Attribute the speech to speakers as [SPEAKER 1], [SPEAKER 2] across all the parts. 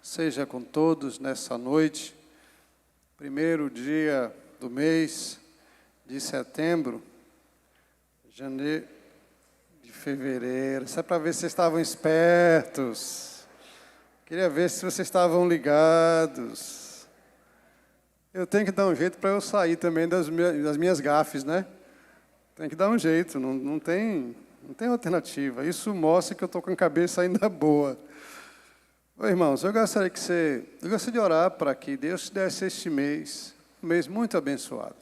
[SPEAKER 1] seja com todos nessa noite, primeiro dia do mês de setembro, janeiro, de fevereiro. Isso é para ver se vocês estavam espertos. Queria ver se vocês estavam ligados. Eu tenho que dar um jeito para eu sair também das minhas gafes, né? Tem que dar um jeito, não tem alternativa. Isso mostra que eu estou com a cabeça ainda boa. Ô, irmãos, eu gostaria de orar para que Deus te desse este mês, um mês muito abençoado.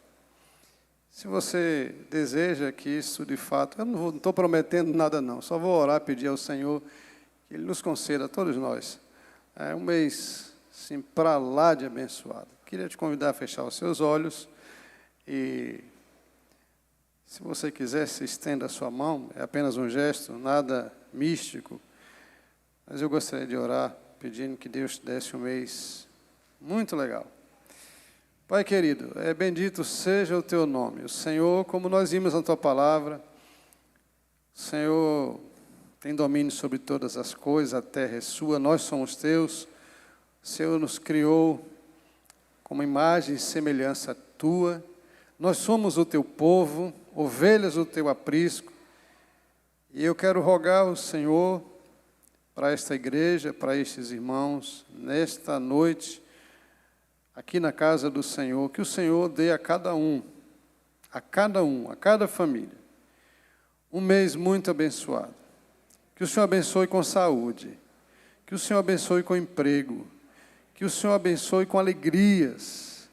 [SPEAKER 1] Se você deseja que isso, de fato, eu não estou prometendo nada não, só vou orar, pedir ao Senhor que Ele nos conceda, a todos nós, um mês, assim, para lá de abençoado. Queria te convidar a fechar os seus olhos e, se você quiser, se estenda a sua mão, é apenas um gesto, nada místico, mas eu gostaria de orar, pedindo que Deus te desse um mês muito legal. Pai querido, bendito seja o teu nome. O Senhor, como nós vimos na tua palavra, o Senhor tem domínio sobre todas as coisas, a terra é sua, nós somos teus. O Senhor nos criou como imagem e semelhança tua. Nós somos o teu povo, ovelhas do teu aprisco. E eu quero rogar ao Senhor, para esta igreja, para estes irmãos, nesta noite, aqui na casa do Senhor, que o Senhor dê a cada família, um mês muito abençoado. Que o Senhor abençoe com saúde, que o Senhor abençoe com emprego, que o Senhor abençoe com alegrias.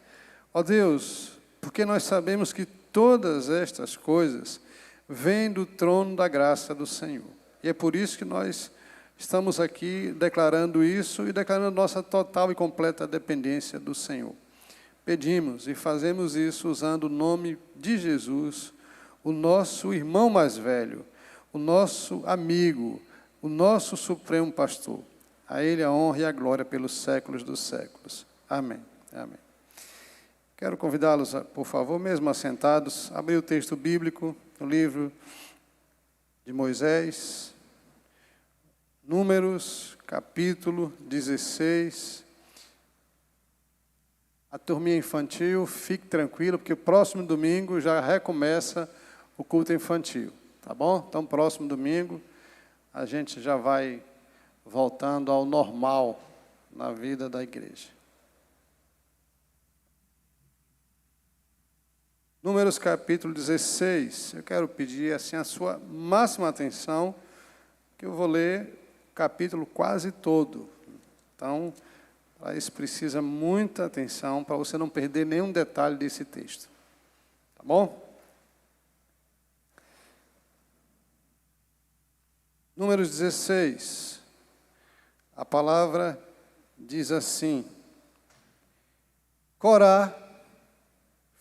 [SPEAKER 1] Ó Deus, porque nós sabemos que todas estas coisas vêm do trono da graça do Senhor. E é por isso que nós estamos aqui declarando isso e declarando nossa total e completa dependência do Senhor. Pedimos e fazemos isso usando o nome de Jesus, o nosso irmão mais velho, o nosso amigo, o nosso supremo pastor. A Ele a honra e a glória pelos séculos dos séculos. Amém. Amém. Quero convidá-los, por favor, mesmo assentados, a abrir o texto bíblico no livro de Moisés, Números, capítulo 16. A turminha infantil, fique tranquilo, porque o próximo domingo já recomeça o culto infantil, tá bom? Então, próximo domingo, a gente já vai voltando ao normal na vida da igreja. Números, capítulo 16. Eu quero pedir assim a sua máxima atenção, que eu vou ler capítulo quase todo. Então, para isso precisa muita atenção, para você não perder nenhum detalhe desse texto. Tá bom? Números 16. A palavra diz assim: Corá,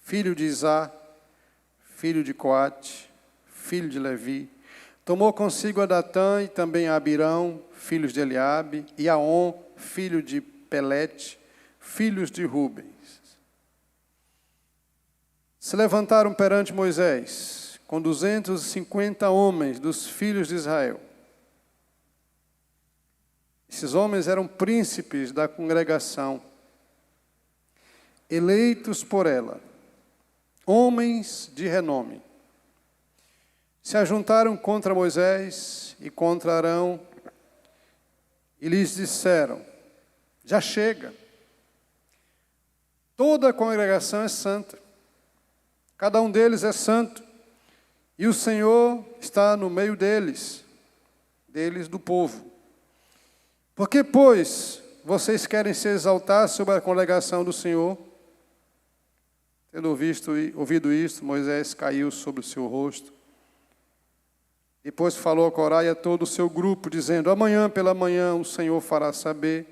[SPEAKER 1] filho de Izá, filho de Coate, filho de Levi, tomou consigo a Datã e também a Abirão, filhos de Eliabe, e a On, filho de Pelete, filhos de Rubens. Se levantaram perante Moisés, com 250 homens dos filhos de Israel. Esses homens eram príncipes da congregação, eleitos por ela, homens de renome. Se ajuntaram contra Moisés e contra Arão e lhes disseram: já chega. Toda a congregação é santa. Cada um deles é santo. E o Senhor está no meio deles do povo. Por que, pois, vocês querem se exaltar sobre a congregação do Senhor? Tendo ouvido isto, Moisés caiu sobre o seu rosto. Depois falou a Corá e a todo o seu grupo, dizendo: amanhã pela manhã o Senhor fará saber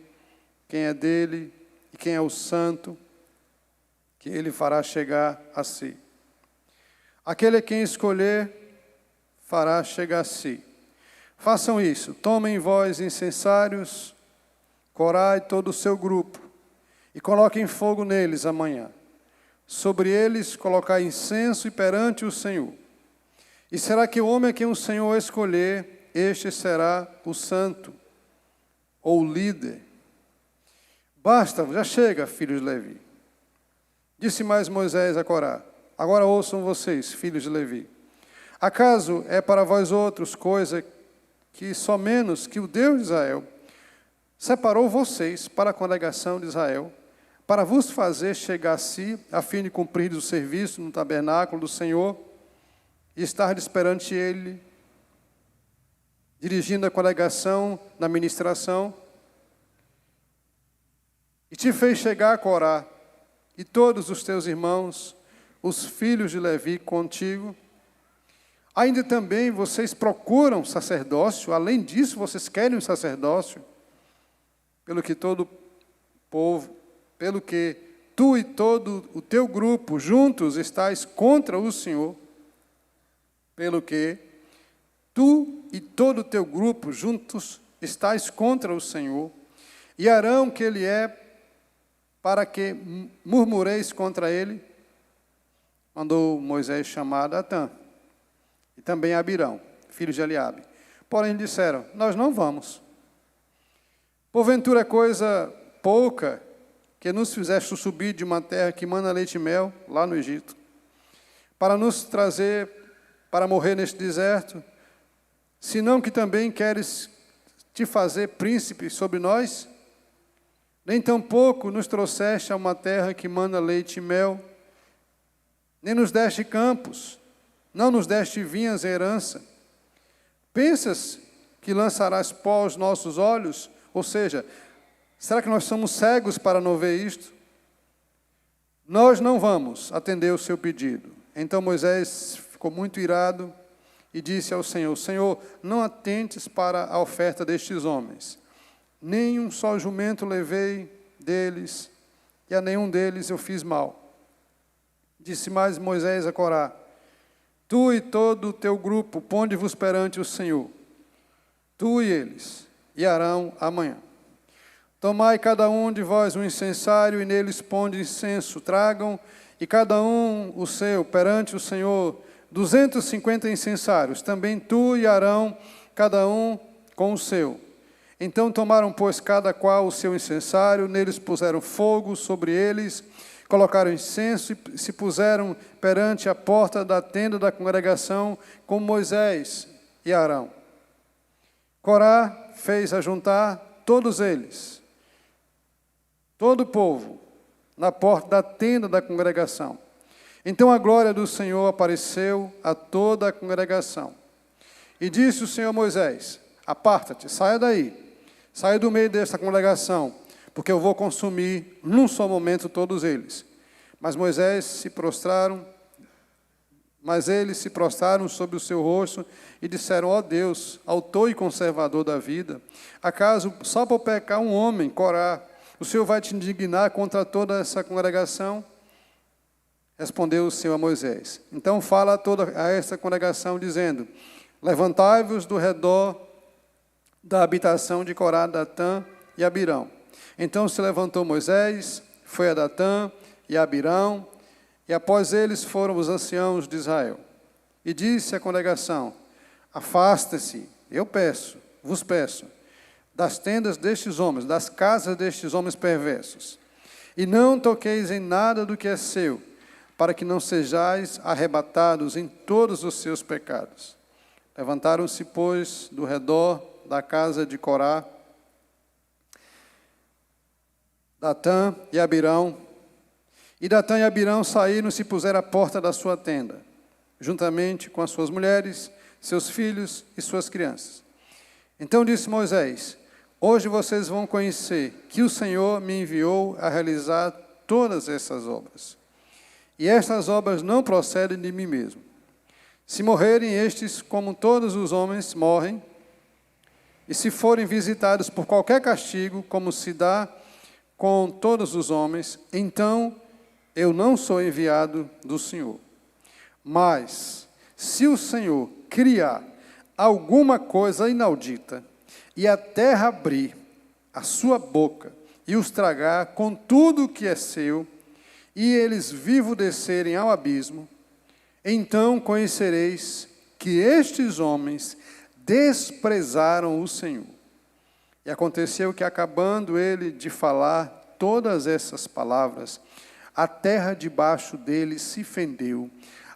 [SPEAKER 1] quem é dele e quem é o santo, que ele fará chegar a si. Aquele a quem escolher, fará chegar a si. Façam isso, tomem vós incensários, Corá e todo o seu grupo, e coloquem fogo neles amanhã. Sobre eles colocai incenso e perante o Senhor. E será que o homem a quem o Senhor escolher, este será o santo, ou o líder. Basta, já chega, filhos de Levi. Disse mais Moisés a Corá: agora ouçam vocês, filhos de Levi. Acaso é para vós outros coisa que só menos que o Deus de Israel separou vocês para a congregação de Israel, para vos fazer chegar a si, a fim de cumprir o serviço no tabernáculo do Senhor, e estar perante Ele, dirigindo a congregação na ministração? E te fez chegar a Corá, e todos os teus irmãos, os filhos de Levi, contigo. Ainda também vocês procuram sacerdócio, além disso vocês querem um sacerdócio, pelo que todo povo, pelo que tu e todo o teu grupo juntos estáis contra o Senhor, pelo que tu e todo o teu grupo juntos estáis contra o Senhor, e Arão, que ele é, para que murmureis contra ele, mandou Moisés chamar Datã, e também Abirão, filho de Eliabe. Porém disseram: nós não vamos. Porventura é coisa pouca que nos fizeste subir de uma terra que mana leite e mel, lá no Egito, para nos trazer, para morrer neste deserto, senão que também queres te fazer príncipe sobre nós? Nem tampouco nos trouxeste a uma terra que mana leite e mel, nem nos deste campos, não nos deste vinhas em herança. Pensas que lançarás pó aos nossos olhos? Ou seja, será que nós somos cegos para não ver isto? Nós não vamos atender o seu pedido. Então Moisés ficou muito irado e disse ao Senhor: Senhor, não atentes para a oferta destes homens. Nem um só jumento levei deles, e a nenhum deles eu fiz mal. Disse mais Moisés a Corá: tu e todo o teu grupo, ponde-vos perante o Senhor, tu e eles, e Arão amanhã. Tomai cada um de vós um incensário, e neles ponde incenso. Tragam, e cada um o seu, perante o Senhor, 250 incensários. Também tu e Arão, cada um com o seu. Então tomaram, pois, cada qual o seu incensário, neles puseram fogo sobre eles, colocaram incenso e se puseram perante a porta da tenda da congregação com Moisés e Arão. Corá fez ajuntar todos eles, todo o povo, na porta da tenda da congregação. Então a glória do Senhor apareceu a toda a congregação. E disse o Senhor a Moisés: aparta-te, saia daí. Saia do meio desta congregação, porque eu vou consumir num só momento todos eles. Mas eles se prostraram sobre o seu rosto e disseram: ó Deus, autor e conservador da vida, acaso só por pecar um homem, Corá, o Senhor vai te indignar contra toda essa congregação? Respondeu o Senhor a Moisés: então fala a esta congregação, dizendo: levantai-vos do redor da habitação de Corá, Datã e Abirão. Então se levantou Moisés, foi a Datã e a Abirão, e após eles foram os anciãos de Israel. E disse à congregação: afasta-se, vos peço, das tendas destes homens, das casas destes homens perversos, e não toqueis em nada do que é seu, para que não sejais arrebatados em todos os seus pecados. Levantaram-se, pois, do redor da casa de Corá, Datã e Abirão. E Datã e Abirão saíram e se puseram à porta da sua tenda, juntamente com as suas mulheres, seus filhos e suas crianças. Então disse Moisés: hoje vocês vão conhecer que o Senhor me enviou a realizar todas essas obras. E estas obras não procedem de mim mesmo. Se morrerem estes, como todos os homens morrem, e se forem visitados por qualquer castigo, como se dá com todos os homens, então eu não sou enviado do Senhor. Mas, se o Senhor criar alguma coisa inaudita, e a terra abrir a sua boca, e os tragar com tudo o que é seu, e eles vivos descerem ao abismo, então conhecereis que estes homens desprezaram o Senhor. E aconteceu que, acabando ele de falar todas essas palavras, a terra debaixo deles se fendeu,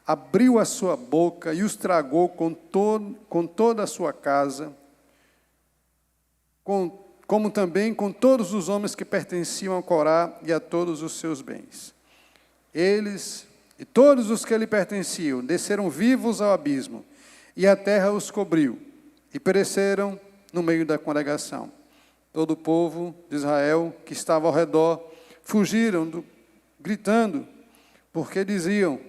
[SPEAKER 1] abriu a sua boca e os tragou com toda a sua casa, como também com todos os homens que pertenciam a Corá e a todos os seus bens. Eles e todos os que lhe pertenciam desceram vivos ao abismo, e a terra os cobriu, e pereceram no meio da congregação. Todo o povo de Israel que estava ao redor fugiram, gritando, porque diziam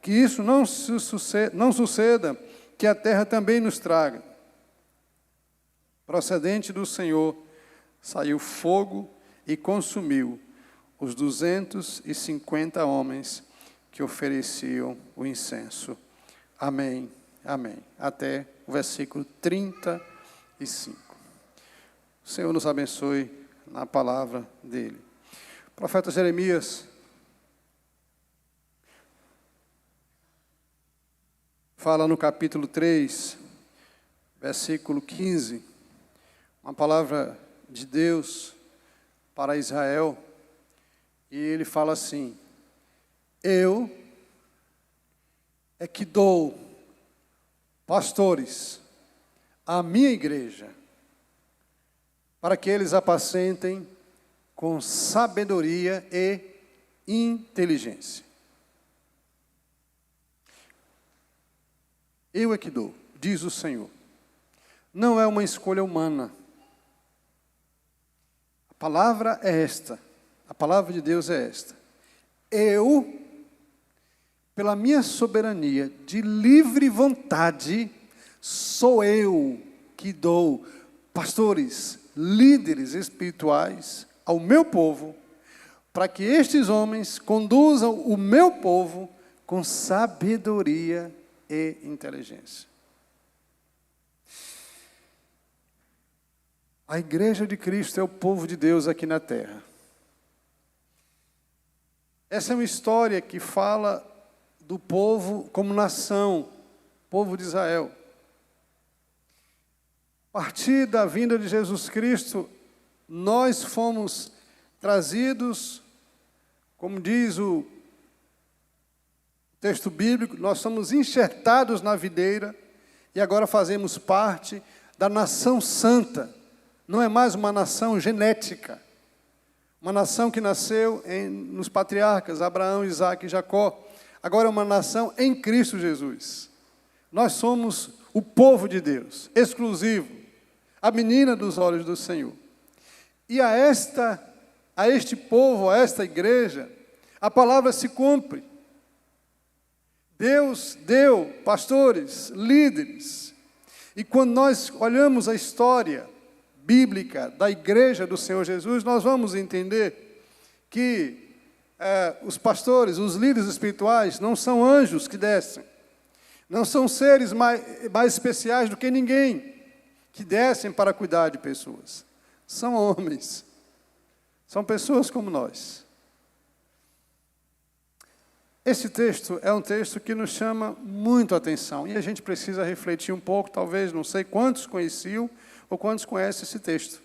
[SPEAKER 1] que isso não suceda, que a terra também nos traga. Procedente do Senhor, saiu fogo e consumiu os 250 homens que ofereciam o incenso. Amém, amém. Até o versículo 35. O Senhor nos abençoe na palavra dele. O profeta Jeremias fala no capítulo 3, versículo 15, uma palavra de Deus para Israel, e ele fala assim: eu é que dou pastores à minha igreja, para que eles apacentem com sabedoria e inteligência. Eu é que dou, diz o Senhor. Não é uma escolha humana. A palavra é esta. A palavra de Deus é esta. Eu, pela minha soberania de livre vontade, sou eu que dou pastores, líderes espirituais ao meu povo, para que estes homens conduzam o meu povo com sabedoria e inteligência. A igreja de Cristo é o povo de Deus aqui na terra. Essa é uma história que fala do povo como nação, povo de Israel. A partir da vinda de Jesus Cristo, nós fomos trazidos, como diz o texto bíblico, nós somos enxertados na videira e agora fazemos parte da nação santa. Não é mais uma nação genética, uma nação que nasceu nos patriarcas Abraão, Isaque e Jacó. Agora é uma nação em Cristo Jesus. Nós somos o povo de Deus, exclusivo, a menina dos olhos do Senhor. E a este povo, a esta igreja, a palavra se cumpre. Deus deu pastores, líderes. E quando nós olhamos a história bíblica da igreja do Senhor Jesus, nós vamos entender que os pastores, os líderes espirituais, não são anjos que descem. Não são seres mais especiais do que ninguém que descem para cuidar de pessoas. São homens. São pessoas como nós. Esse texto é um texto que nos chama muito a atenção. E a gente precisa refletir um pouco, talvez, não sei quantos conheciam ou quantos conhecem esse texto.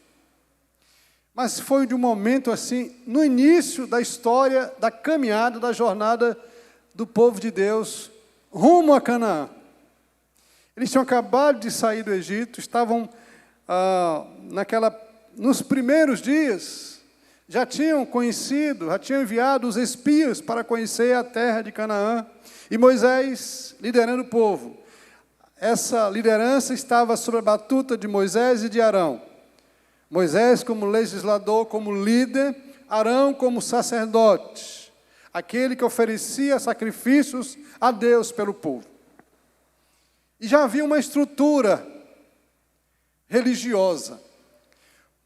[SPEAKER 1] Mas foi de um momento assim, no início da história, da caminhada, da jornada do povo de Deus rumo a Canaã. Eles tinham acabado de sair do Egito, estavam nos primeiros dias, já tinham conhecido, já tinham enviado os espias para conhecer a terra de Canaã, e Moisés liderando o povo. Essa liderança estava sob a batuta de Moisés e de Arão. Moisés como legislador, como líder, Arão como sacerdote, aquele que oferecia sacrifícios a Deus pelo povo. E já havia uma estrutura religiosa,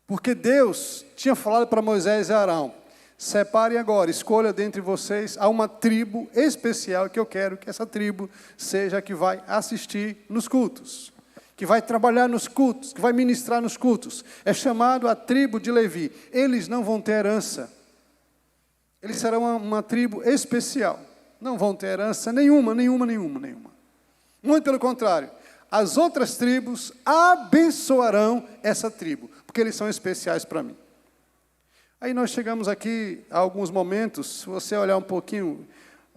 [SPEAKER 1] porque Deus tinha falado para Moisés e Arão: separem agora, escolha dentre vocês a uma tribo especial, que eu quero que essa tribo seja a que vai assistir nos cultos, que vai trabalhar nos cultos, que vai ministrar nos cultos. É chamado a tribo de Levi. Eles não vão ter herança. Eles serão uma tribo especial. Não vão ter herança nenhuma. Muito pelo contrário. As outras tribos abençoarão essa tribo, porque eles são especiais para mim. Aí nós chegamos aqui a alguns momentos, se você olhar um pouquinho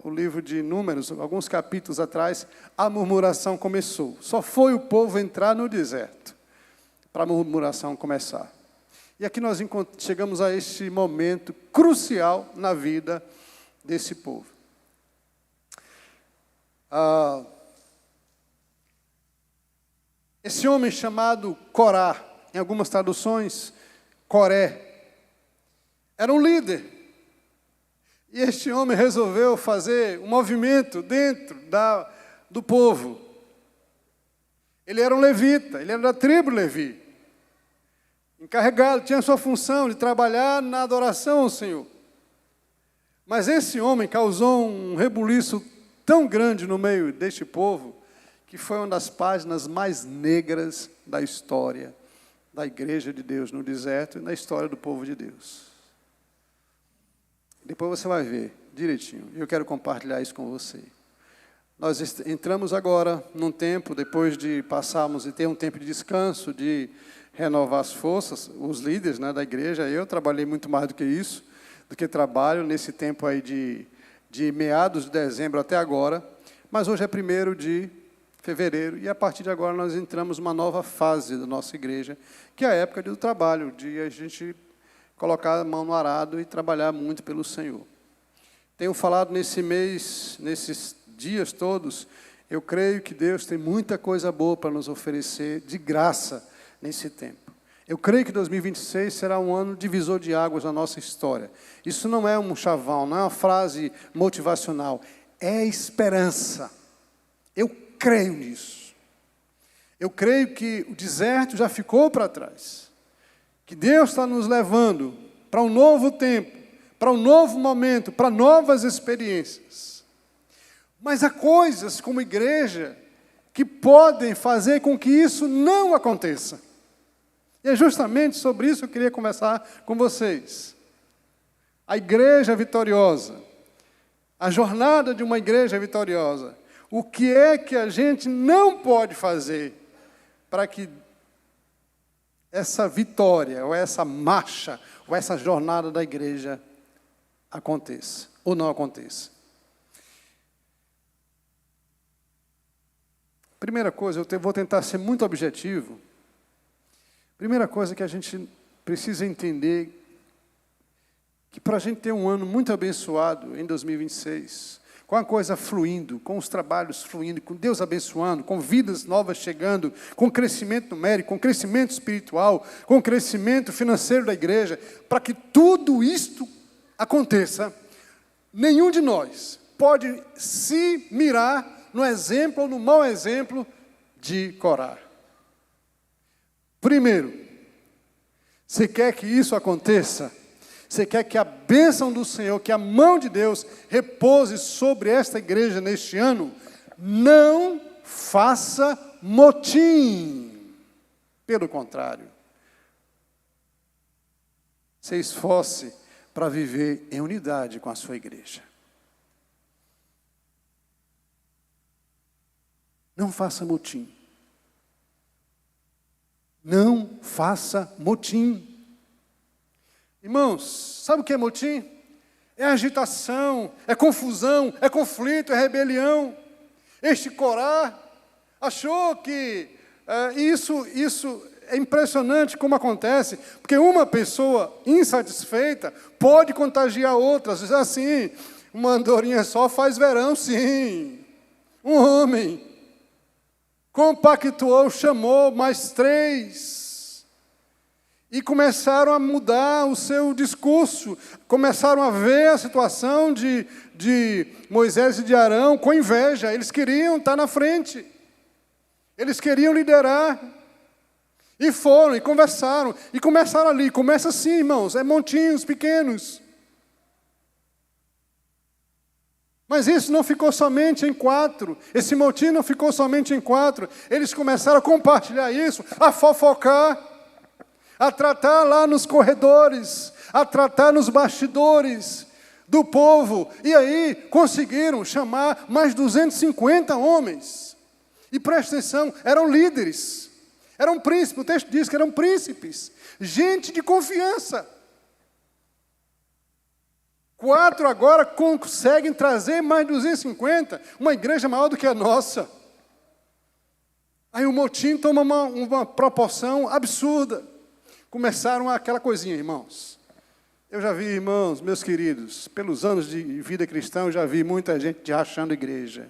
[SPEAKER 1] o livro de Números, alguns capítulos atrás, a murmuração começou. Só foi o povo entrar no deserto para a murmuração começar. E aqui nós chegamos a este momento crucial na vida desse povo. Esse homem chamado Corá, em algumas traduções, Coré, era um líder. E este homem resolveu fazer um movimento dentro do povo. Ele era um levita, ele era da tribo Levi. Encarregado, tinha a sua função de trabalhar na adoração ao Senhor. Mas esse homem causou um rebuliço tão grande no meio deste povo, que foi uma das páginas mais negras da história da Igreja de Deus no deserto e na história do povo de Deus. Depois você vai ver direitinho. Eu quero compartilhar isso com você. Nós entramos agora num tempo, depois de passarmos e ter um tempo de descanso, de renovar as forças, os líderes, né, da igreja. Eu trabalhei muito mais do que isso, do que trabalho nesse tempo aí de meados de dezembro até agora. Mas hoje é 1º de fevereiro e a partir de agora nós entramos numa nova fase da nossa igreja, que é a época do trabalho, de a gente colocar a mão no arado e trabalhar muito pelo Senhor. Tenho falado nesse mês, nesses dias todos, eu creio que Deus tem muita coisa boa para nos oferecer de graça nesse tempo. Eu creio que 2026 será um ano divisor de águas na nossa história. Isso não é um chavão, não é uma frase motivacional, é esperança. Eu creio nisso. Eu creio que o deserto já ficou para trás. Que Deus está nos levando para um novo tempo, para um novo momento, para novas experiências. Mas há coisas como igreja que podem fazer com que isso não aconteça. E é justamente sobre isso que eu queria conversar com vocês. A igreja vitoriosa, a jornada de uma igreja vitoriosa. O que é que a gente não pode fazer para que essa vitória, ou essa marcha, ou essa jornada da igreja aconteça, ou não aconteça. Primeira coisa, eu vou tentar ser muito objetivo. Primeira coisa que a gente precisa entender, que para a gente ter um ano muito abençoado em 2026, com a coisa fluindo, com os trabalhos fluindo, com Deus abençoando, com vidas novas chegando, com crescimento numérico, com crescimento espiritual, com crescimento financeiro da igreja, para que tudo isto aconteça, nenhum de nós pode se mirar no exemplo ou no mau exemplo de Corá. Primeiro, você quer que isso aconteça? Você quer que a bênção do Senhor, que a mão de Deus repouse sobre esta igreja neste ano? Não faça motim. Pelo contrário, se esforce para viver em unidade com a sua igreja. Não faça motim. Não faça motim. Irmãos, sabe o que é motim? É agitação, é confusão, é conflito, é rebelião. Este Corá achou que isso é impressionante como acontece, porque uma pessoa insatisfeita pode contagiar outras. Diz assim, uma andorinha só faz verão, sim. Um homem compactuou, chamou mais 3. E começaram a mudar o seu discurso, começaram a ver a situação de Moisés e de Arão com inveja. Eles queriam estar na frente, eles queriam liderar. E foram, e conversaram, e começaram ali. Começa assim, irmãos, é montinhos pequenos. Mas isso não ficou somente em 4, esse motim não ficou somente em 4. Eles começaram a compartilhar isso, a fofocar, a tratar lá nos corredores, a tratar nos bastidores do povo. E aí conseguiram chamar mais 250 homens. E presta atenção, eram líderes, eram príncipes, o texto diz que eram príncipes, gente de confiança. 4 agora conseguem trazer mais 250, uma igreja maior do que a nossa. Aí o motim toma uma proporção absurda. Começaram aquela coisinha, irmãos. Eu já vi, irmãos, meus queridos, pelos anos de vida cristã, eu já vi muita gente rachando igreja,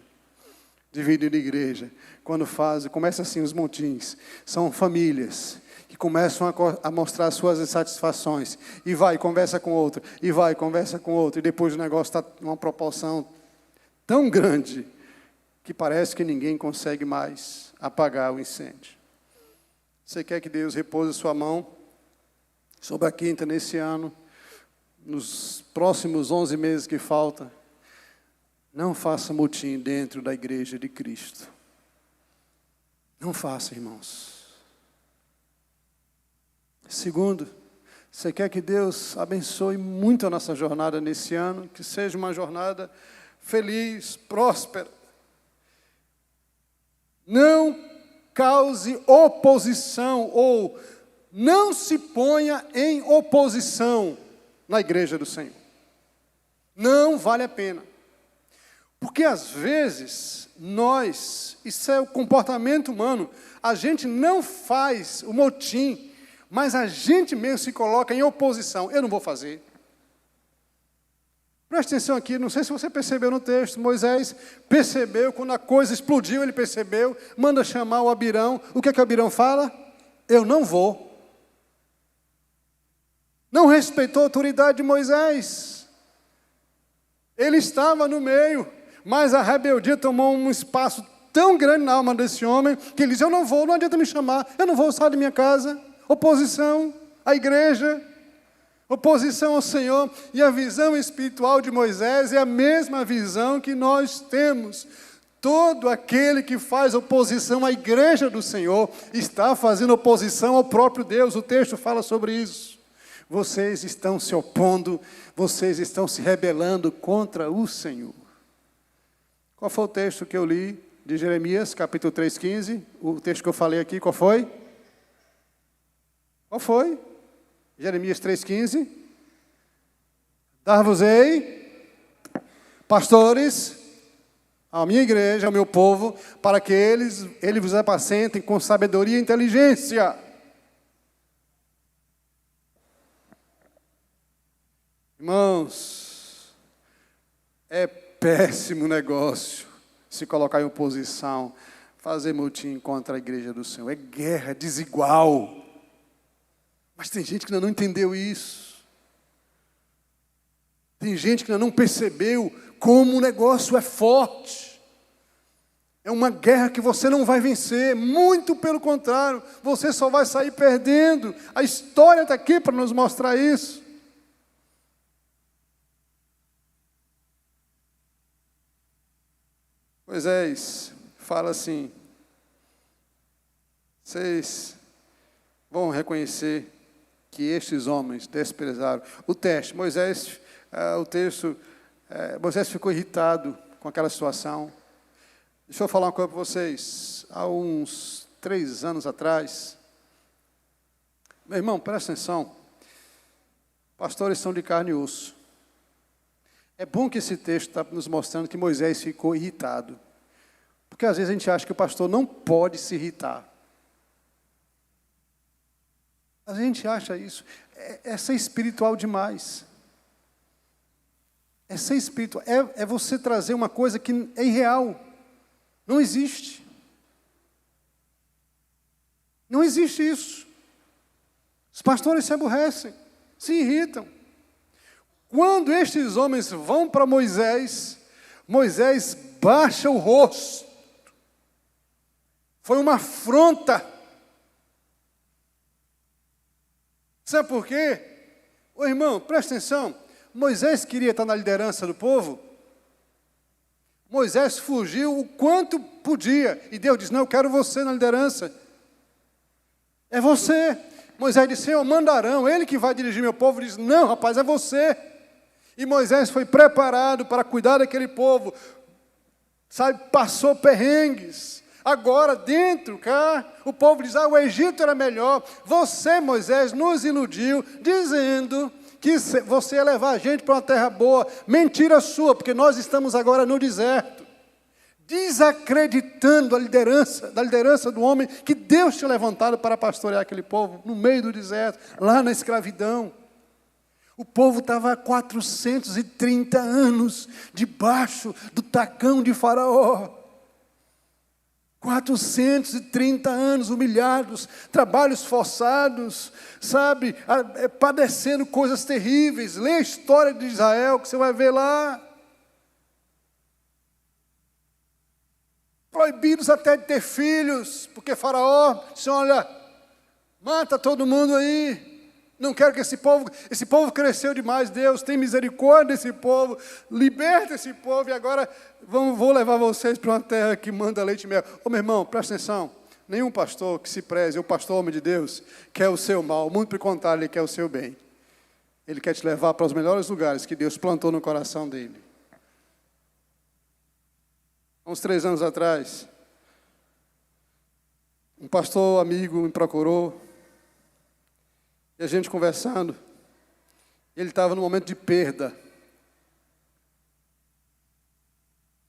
[SPEAKER 1] dividindo igreja. Quando começa assim os montins, são famílias que começam a mostrar suas insatisfações, e vai, conversa com outro, e vai, conversa com outro, e depois o negócio está numa proporção tão grande, que parece que ninguém consegue mais apagar o incêndio. Você quer que Deus repouse sua mão sobre a Quinta nesse ano, nos próximos 11 meses que faltam? Não faça motim dentro da igreja de Cristo. Não faça, irmãos. Segundo, você quer que Deus abençoe muito a nossa jornada nesse ano, que seja uma jornada feliz, próspera. Não cause oposição ou não se ponha em oposição na igreja do Senhor. Não vale a pena. Porque às vezes isso é o comportamento humano, a gente não faz o motim, mas a gente mesmo se coloca em oposição. Eu não vou fazer. Preste atenção aqui, não sei se você percebeu no texto, Moisés percebeu, quando a coisa explodiu, ele percebeu, manda chamar o Abirão. O que é que o Abirão fala? Eu não vou. Não respeitou a autoridade de Moisés. Ele estava no meio, mas a rebeldia tomou um espaço tão grande na alma desse homem, que ele diz, eu não vou, não adianta me chamar, eu não vou sair da minha casa. Oposição à igreja, oposição ao Senhor. E a visão espiritual de Moisés é a mesma visão que nós temos. Todo aquele que faz oposição à igreja do Senhor está fazendo oposição ao próprio Deus. O texto fala sobre isso. Vocês estão se opondo, vocês estão se rebelando contra o Senhor. Qual foi o texto que eu li de Jeremias, capítulo 3,15? O texto que eu falei aqui, qual foi? Qual foi? Jeremias 3,15. Dar-vos-ei, pastores, à minha igreja, ao meu povo, para que eles vos apacentem com sabedoria e inteligência. Irmãos, é péssimo negócio se colocar em oposição, fazer motim contra a igreja do Senhor. É guerra desigual. Mas tem gente que ainda não entendeu isso. Tem gente que ainda não percebeu como o negócio é forte. É uma guerra que você não vai vencer. Muito pelo contrário, você só vai sair perdendo. A história está aqui para nos mostrar isso. Moisés fala assim, vocês vão reconhecer que estes homens desprezaram. O texto, Moisés ficou irritado com aquela situação. Deixa eu falar uma coisa para vocês. Há uns 3 anos atrás, meu irmão, presta atenção, pastores são de carne e osso. É bom que esse texto está nos mostrando que Moisés ficou irritado. Porque às vezes a gente acha que o pastor não pode se irritar. A gente acha isso. É ser espiritual demais. É ser espiritual. É você trazer uma coisa que é irreal. Não existe. Não existe isso. Os pastores se aborrecem, se irritam. Quando estes homens vão para Moisés, Moisés baixa o rosto. Foi uma afronta. Sabe por quê? Ô irmão, presta atenção. Moisés queria estar na liderança do povo. Moisés fugiu o quanto podia. E Deus disse, não, eu quero você na liderança. É você. Moisés disse, Senhor, manda Arão, ele que vai dirigir meu povo. Ele disse, não, rapaz, é você. E Moisés foi preparado para cuidar daquele povo. Sabe, passou perrengues. Agora, dentro cá, o povo diz, o Egito era melhor. Você, Moisés, nos iludiu, dizendo que você ia levar a gente para uma terra boa. Mentira sua, porque nós estamos agora no deserto, desacreditando da liderança do homem que Deus tinha levantado para pastorear aquele povo no meio do deserto, lá na escravidão. O povo estava há 430 anos debaixo do tacão de Faraó. 430 anos humilhados, trabalhos forçados, sabe, padecendo coisas terríveis. Lê a história de Israel, que você vai ver lá. Proibidos até de ter filhos, porque Faraó disse, olha, mata todo mundo aí. Não quero que esse povo cresceu demais, Deus, tem misericórdia desse povo, liberta esse povo, e agora vou levar vocês para uma terra que manda leite e mel. Ô meu irmão, presta atenção, nenhum pastor que se preze, o pastor homem de Deus, quer o seu mal, muito pelo contrário, ele quer o seu bem. Ele quer te levar para os melhores lugares que Deus plantou no coração dele. Uns 3 anos atrás, um pastor amigo me procurou, e a gente conversando, ele estava num momento de perda.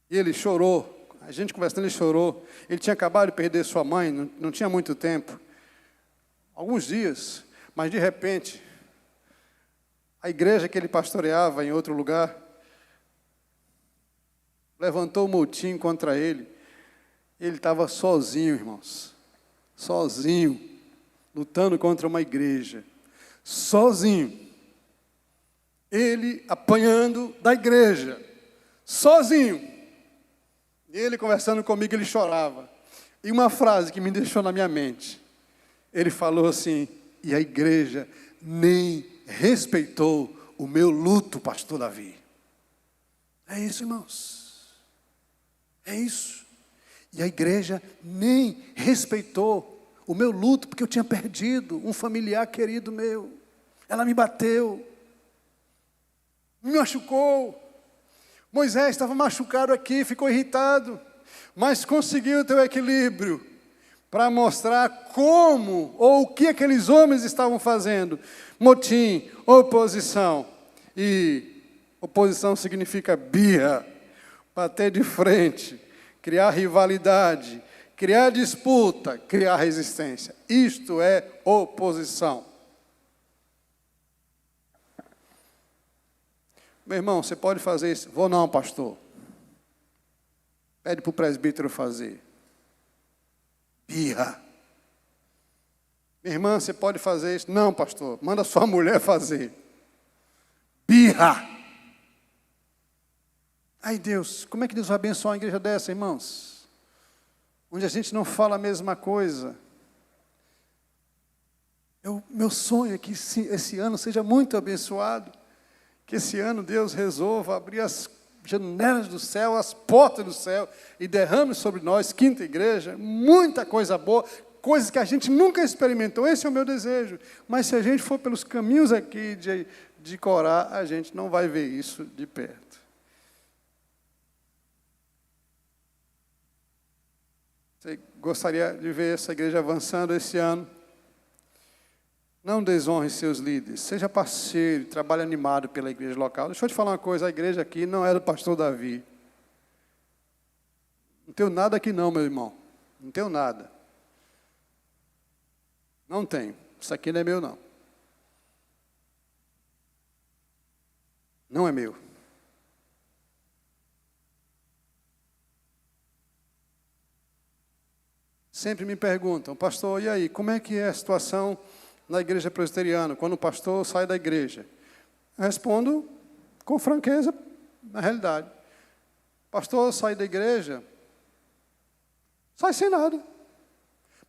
[SPEAKER 1] E ele chorou, a gente conversando, ele chorou. Ele tinha acabado de perder sua mãe, não tinha muito tempo, alguns dias, mas de repente, a igreja que ele pastoreava em outro lugar, levantou um motim contra ele. Ele estava sozinho, irmãos, sozinho, lutando contra uma igreja. Sozinho, ele apanhando da igreja, sozinho, e ele conversando comigo, ele chorava, e uma frase que me deixou na minha mente, ele falou assim, e a igreja nem respeitou o meu luto, pastor Davi. É isso, irmãos, é isso, e a igreja nem respeitou o meu luto, porque eu tinha perdido um familiar querido meu. Ela me bateu, me machucou. Moisés estava machucado aqui, ficou irritado, mas conseguiu ter o equilíbrio para mostrar como, ou o que aqueles homens estavam fazendo. Motim, oposição. E oposição significa birra, bater de frente, criar rivalidade, criar disputa, criar resistência. Isto é oposição. Meu irmão, você pode fazer isso? Vou não, pastor. Pede para o presbítero fazer. Birra. Minha irmã, você pode fazer isso? Não, pastor. Manda sua mulher fazer. Birra. Ai, Deus, como é que Deus vai abençoar uma igreja dessa, irmãos? Onde a gente não fala a mesma coisa. Meu sonho é que esse ano seja muito abençoado. Que esse ano Deus resolva abrir as janelas do céu, as portas do céu, e derrame sobre nós, quinta igreja, muita coisa boa, coisas que a gente nunca experimentou. Esse é o meu desejo. Mas se a gente for pelos caminhos aqui de Corá, a gente não vai ver isso de perto. Você gostaria de ver essa igreja avançando esse ano? Não desonre seus líderes, seja parceiro, trabalhe animado pela igreja local. Deixa eu te falar uma coisa, a igreja aqui não é do pastor Davi. Não tenho nada aqui não, meu irmão. Não tenho nada. Não tenho. Isso aqui não é meu, não. Não é meu. Sempre me perguntam, pastor, e aí, como é que é a situação na igreja presbiteriana, quando o pastor sai da igreja? Eu respondo com franqueza, na realidade. Pastor sai da igreja, sai sem nada.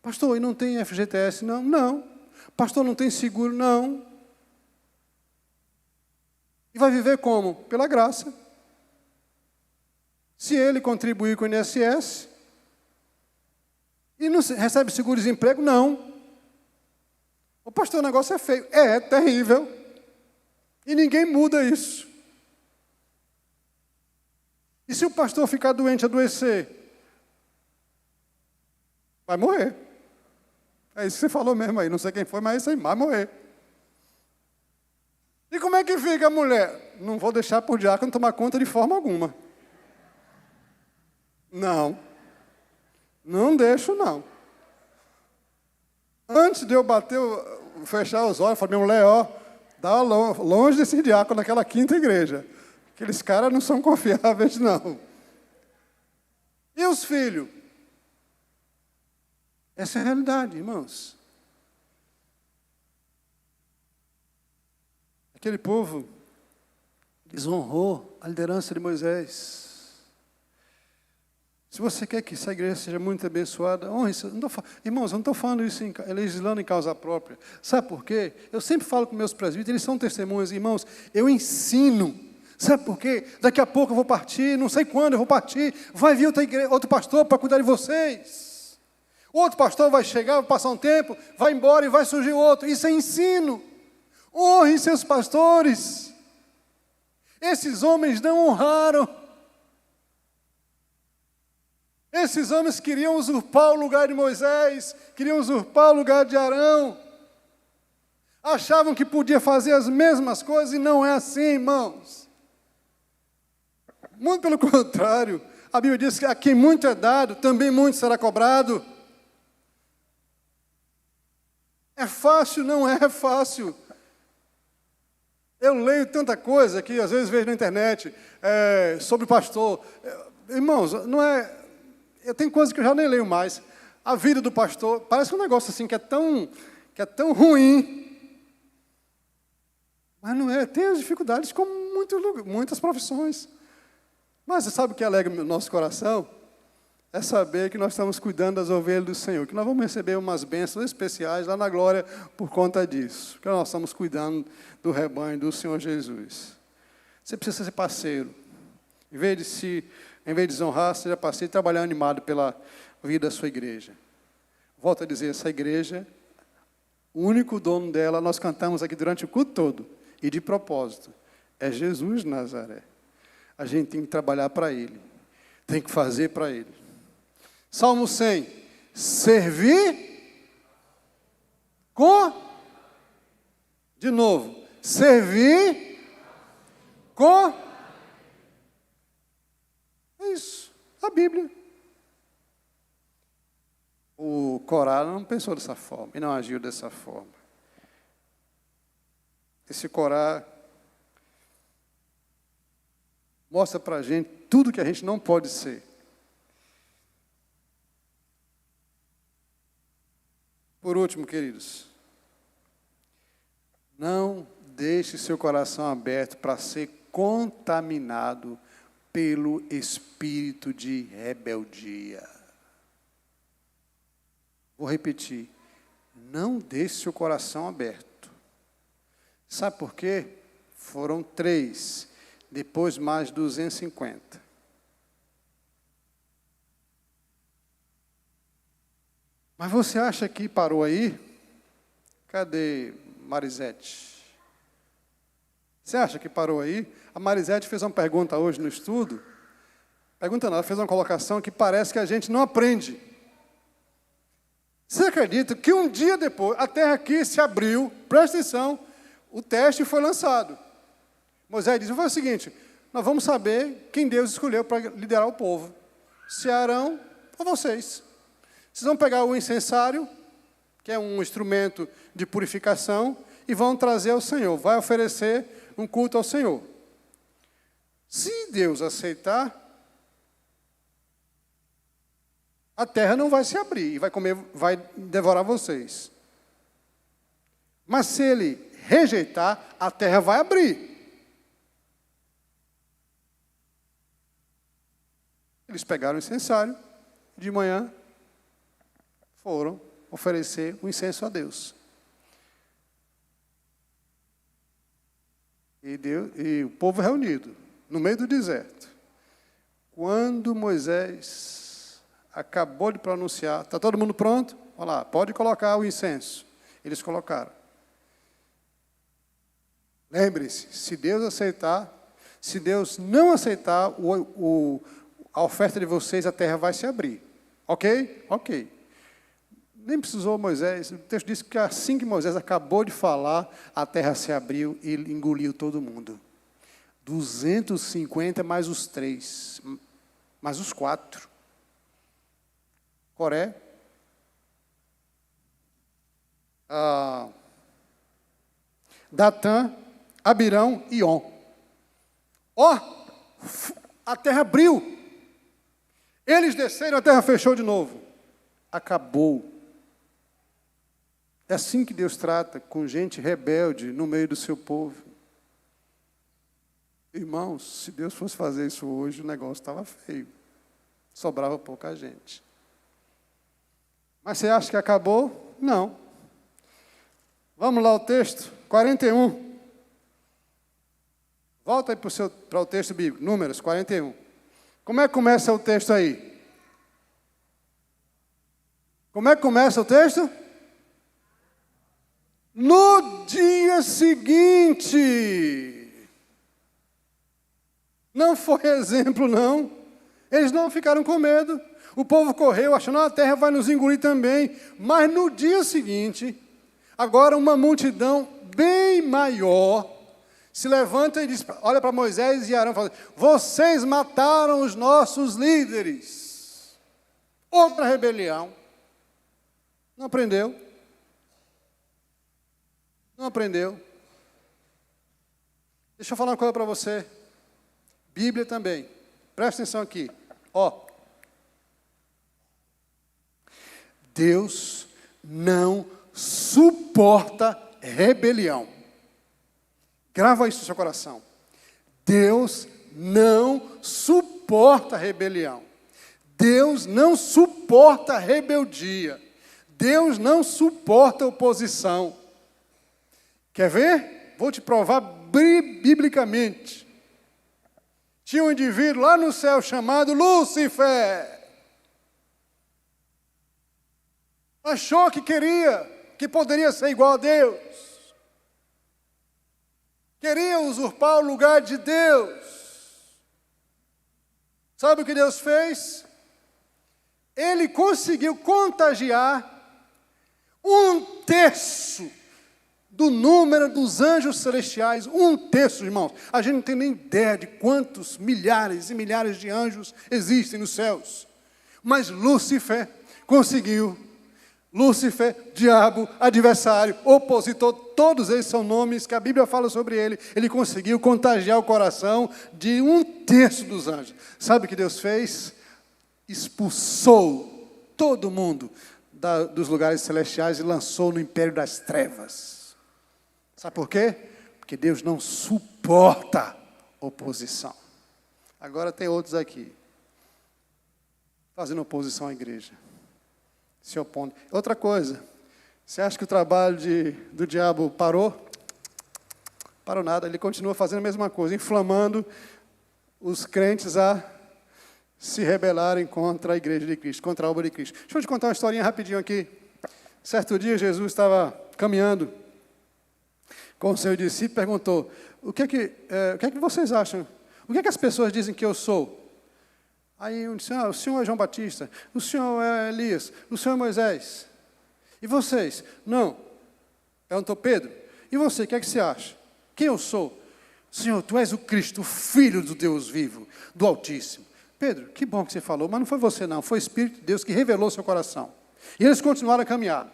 [SPEAKER 1] Pastor, e não tem FGTS? Não. Não. Pastor, não tem seguro? Não. E vai viver como? Pela graça. Se ele contribuir com o INSS, e não recebe seguro-desemprego? Não. O pastor, o negócio é feio. É terrível. E ninguém muda isso. E se o pastor ficar doente, adoecer? Vai morrer. É isso que você falou mesmo aí. Não sei quem foi, mas é isso aí. Vai morrer. E como é que fica a mulher? Não vou deixar por diácono tomar conta de forma alguma. Não. Não deixo, não. Antes de eu fechar os olhos, eu falei, mulher, ó, dá longe desse diácono naquela quinta igreja. Aqueles caras não são confiáveis, não. E os filhos? Essa é a realidade, irmãos. Aquele povo desonrou a liderança de Moisés. Se você quer que essa igreja seja muito abençoada, honre isso. Irmãos, eu não estou falando isso legislando em causa própria. Sabe por quê? Eu sempre falo com meus presbíteros, eles são testemunhas, irmãos, eu ensino. Sabe por quê? Daqui a pouco eu vou partir, não sei quando eu vou partir, vai vir outro pastor para cuidar de vocês. Outro pastor vai chegar, vai passar um tempo, vai embora e vai surgir outro. Isso é ensino. Honre seus pastores. Esses homens não honraram. Esses homens queriam usurpar o lugar de Moisés, queriam usurpar o lugar de Arão. Achavam que podia fazer as mesmas coisas e não é assim, irmãos. Muito pelo contrário, a Bíblia diz que a quem muito é dado, também muito será cobrado. É fácil? Não é fácil. Eu leio tanta coisa que às vezes vejo na internet sobre pastor. Irmãos, não é... Tem coisas que eu já nem leio mais. A vida do pastor parece um negócio assim que é tão ruim. Mas não é. Tem as dificuldades como muitas profissões. Mas você sabe o que alegra o nosso coração? É saber que nós estamos cuidando das ovelhas do Senhor, que nós vamos receber umas bênçãos especiais lá na glória por conta disso. Que nós estamos cuidando do rebanho do Senhor Jesus. Você precisa ser parceiro. Em vez de desonrar, seja parceiro e trabalhar animado pela vida da sua igreja. Volto a dizer, essa igreja, o único dono dela, nós cantamos aqui durante o culto todo, e de propósito, é Jesus de Nazaré. A gente tem que trabalhar para Ele, tem que fazer para Ele. Salmo 100, servir de novo, servir é isso, a Bíblia. O Corá não pensou dessa forma, e não agiu dessa forma. Esse Corá mostra para a gente tudo que a gente não pode ser. Por último, queridos, não deixe seu coração aberto para ser contaminado pelo espírito de rebeldia. Vou repetir. Não deixe seu coração aberto. Sabe por quê? Foram 3, depois mais 250. Mas você acha que parou aí? Cadê Marisete? Você acha que parou aí? A Marisete fez uma pergunta hoje no estudo. Pergunta não, ela fez uma colocação que parece que a gente não aprende. Você acredita que um dia depois, a terra aqui se abriu, presta atenção, o teste foi lançado. Moisés disse, foi o seguinte, nós vamos saber quem Deus escolheu para liderar o povo. Se Arão ou vocês. Vocês vão pegar o incensário, que é um instrumento de purificação, e vão trazer ao Senhor. Vai oferecer um culto ao Senhor. Se Deus aceitar, a terra não vai se abrir e vai devorar vocês. Mas se ele rejeitar, a terra vai abrir. Eles pegaram o incensário, de manhã foram oferecer o incenso a Deus. E o povo reunido, no meio do deserto. Quando Moisés acabou de pronunciar, está todo mundo pronto? Olha lá, pode colocar o incenso. Eles colocaram. Lembre-se, se Deus aceitar, se Deus não aceitar a oferta de vocês, a terra vai se abrir. Ok? Ok. nem precisou Moisés. O texto diz que assim que Moisés acabou de falar, a terra se abriu e engoliu todo mundo. 250 mais os 3, mais os 4. Coré, Datã, Abirão e On. A terra abriu. Eles desceram, a terra fechou de novo. Acabou. É assim que Deus trata com gente rebelde no meio do seu povo. Irmãos, se Deus fosse fazer isso hoje, o negócio estava feio. Sobrava pouca gente. Mas você acha que acabou? Não. Vamos lá ao texto, 41. Volta aí para o texto bíblico, Números 41. Como é que começa o texto aí? Como é que começa o texto? No dia seguinte. Não foi exemplo, não. Eles não ficaram com medo. O povo correu, achando que a terra vai nos engolir também. Mas no dia seguinte, agora uma multidão bem maior se levanta e diz, olha para Moisés e Arão e fala, vocês mataram os nossos líderes. Outra rebelião. Não aprendeu. Não aprendeu. Deixa eu falar uma coisa para você. Bíblia também. Presta atenção aqui. Deus não suporta rebelião. Grava isso no seu coração. Deus não suporta rebelião. Deus não suporta rebeldia. Deus não suporta oposição. Quer ver? Vou te provar biblicamente. Tinha um indivíduo lá no céu chamado Lúcifer. Achou que poderia ser igual a Deus. Queria usurpar o lugar de Deus. Sabe o que Deus fez? Ele conseguiu contagiar 1/3 do número dos anjos celestiais. 1/3, irmãos. A gente não tem nem ideia de quantos milhares e milhares de anjos existem nos céus. Mas Lúcifer conseguiu. Lúcifer, diabo, adversário, opositor, todos eles são nomes que a Bíblia fala sobre ele. Ele conseguiu contagiar o coração de 1/3 dos anjos. Sabe o que Deus fez? Expulsou todo mundo dos lugares celestiais e lançou no império das trevas. Sabe por quê? Porque Deus não suporta oposição. Agora tem outros aqui, fazendo oposição à igreja. Se opondo. Outra coisa, você acha que o trabalho do diabo parou? Parou nada, ele continua fazendo a mesma coisa, inflamando os crentes a se rebelarem contra a igreja de Cristo, contra a obra de Cristo. Deixa eu te contar uma historinha rapidinho aqui. Certo dia, Jesus estava caminhando com o seu discípulo e perguntou, o que é que vocês acham? O que é que as pessoas dizem que eu sou? Aí um disse, o senhor é João Batista, o senhor é Elias, o senhor é Moisés. E vocês? Não. Perguntou Pedro. E você, o que é que você acha? Quem eu sou? Senhor, tu és o Cristo, o Filho do Deus vivo, do Altíssimo. Pedro, que bom que você falou, mas não foi você não, foi o Espírito de Deus que revelou seu coração. E eles continuaram a caminhar.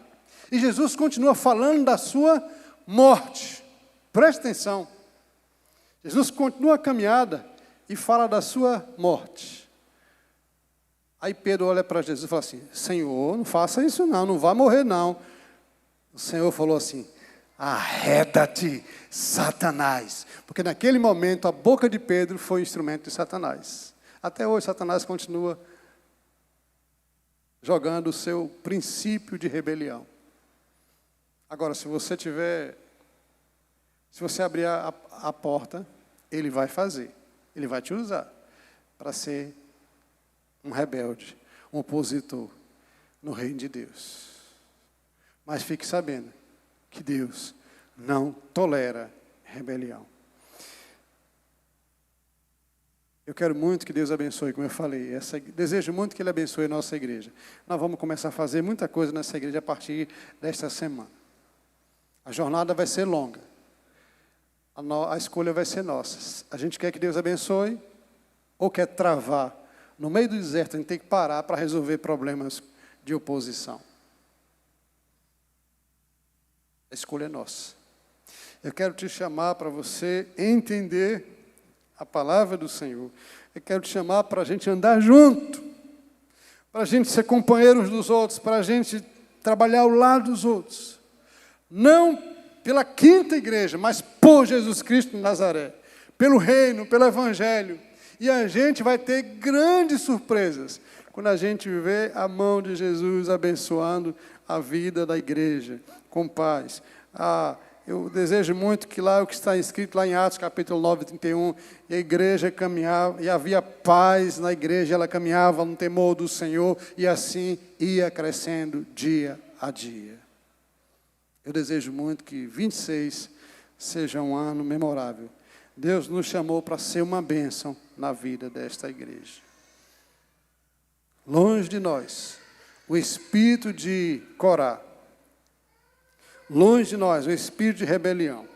[SPEAKER 1] E Jesus continua falando da sua morte. Preste atenção. Jesus continua a caminhada e fala da sua morte. Aí Pedro olha para Jesus e fala assim, Senhor, não faça isso não vai morrer não. O Senhor falou assim, arreda-te, Satanás. Porque naquele momento a boca de Pedro foi um instrumento de Satanás. Até hoje Satanás continua jogando o seu princípio de rebelião. Agora, se você abrir a porta, ele vai fazer. Ele vai te usar para ser um rebelde, um opositor no reino de Deus. Mas fique sabendo que Deus não tolera rebelião. Eu quero muito que Deus abençoe, como eu falei. Desejo muito que Ele abençoe a nossa igreja. Nós vamos começar a fazer muita coisa nessa igreja a partir desta semana. A jornada vai ser longa. A escolha vai ser nossa. A gente quer que Deus abençoe ou quer travar. No meio do deserto, a gente tem que parar para resolver problemas de oposição. A escolha é nossa. Eu quero te chamar para você entender a palavra do Senhor. Eu quero te chamar para a gente andar junto, para a gente ser companheiros dos outros, para a gente trabalhar ao lado dos outros. Não pela quinta igreja, mas por Jesus Cristo de Nazaré, pelo reino, pelo evangelho. E a gente vai ter grandes surpresas quando a gente vê a mão de Jesus abençoando a vida da igreja com paz. Eu desejo muito que lá, o que está escrito lá em Atos, capítulo 9, 31, a igreja caminhava, e havia paz na igreja, ela caminhava no temor do Senhor, e assim ia crescendo dia a dia. Eu desejo muito que 26 seja um ano memorável. Deus nos chamou para ser uma bênção na vida desta igreja. Longe de nós, o espírito de Corá. Longe de nós, o espírito de rebelião.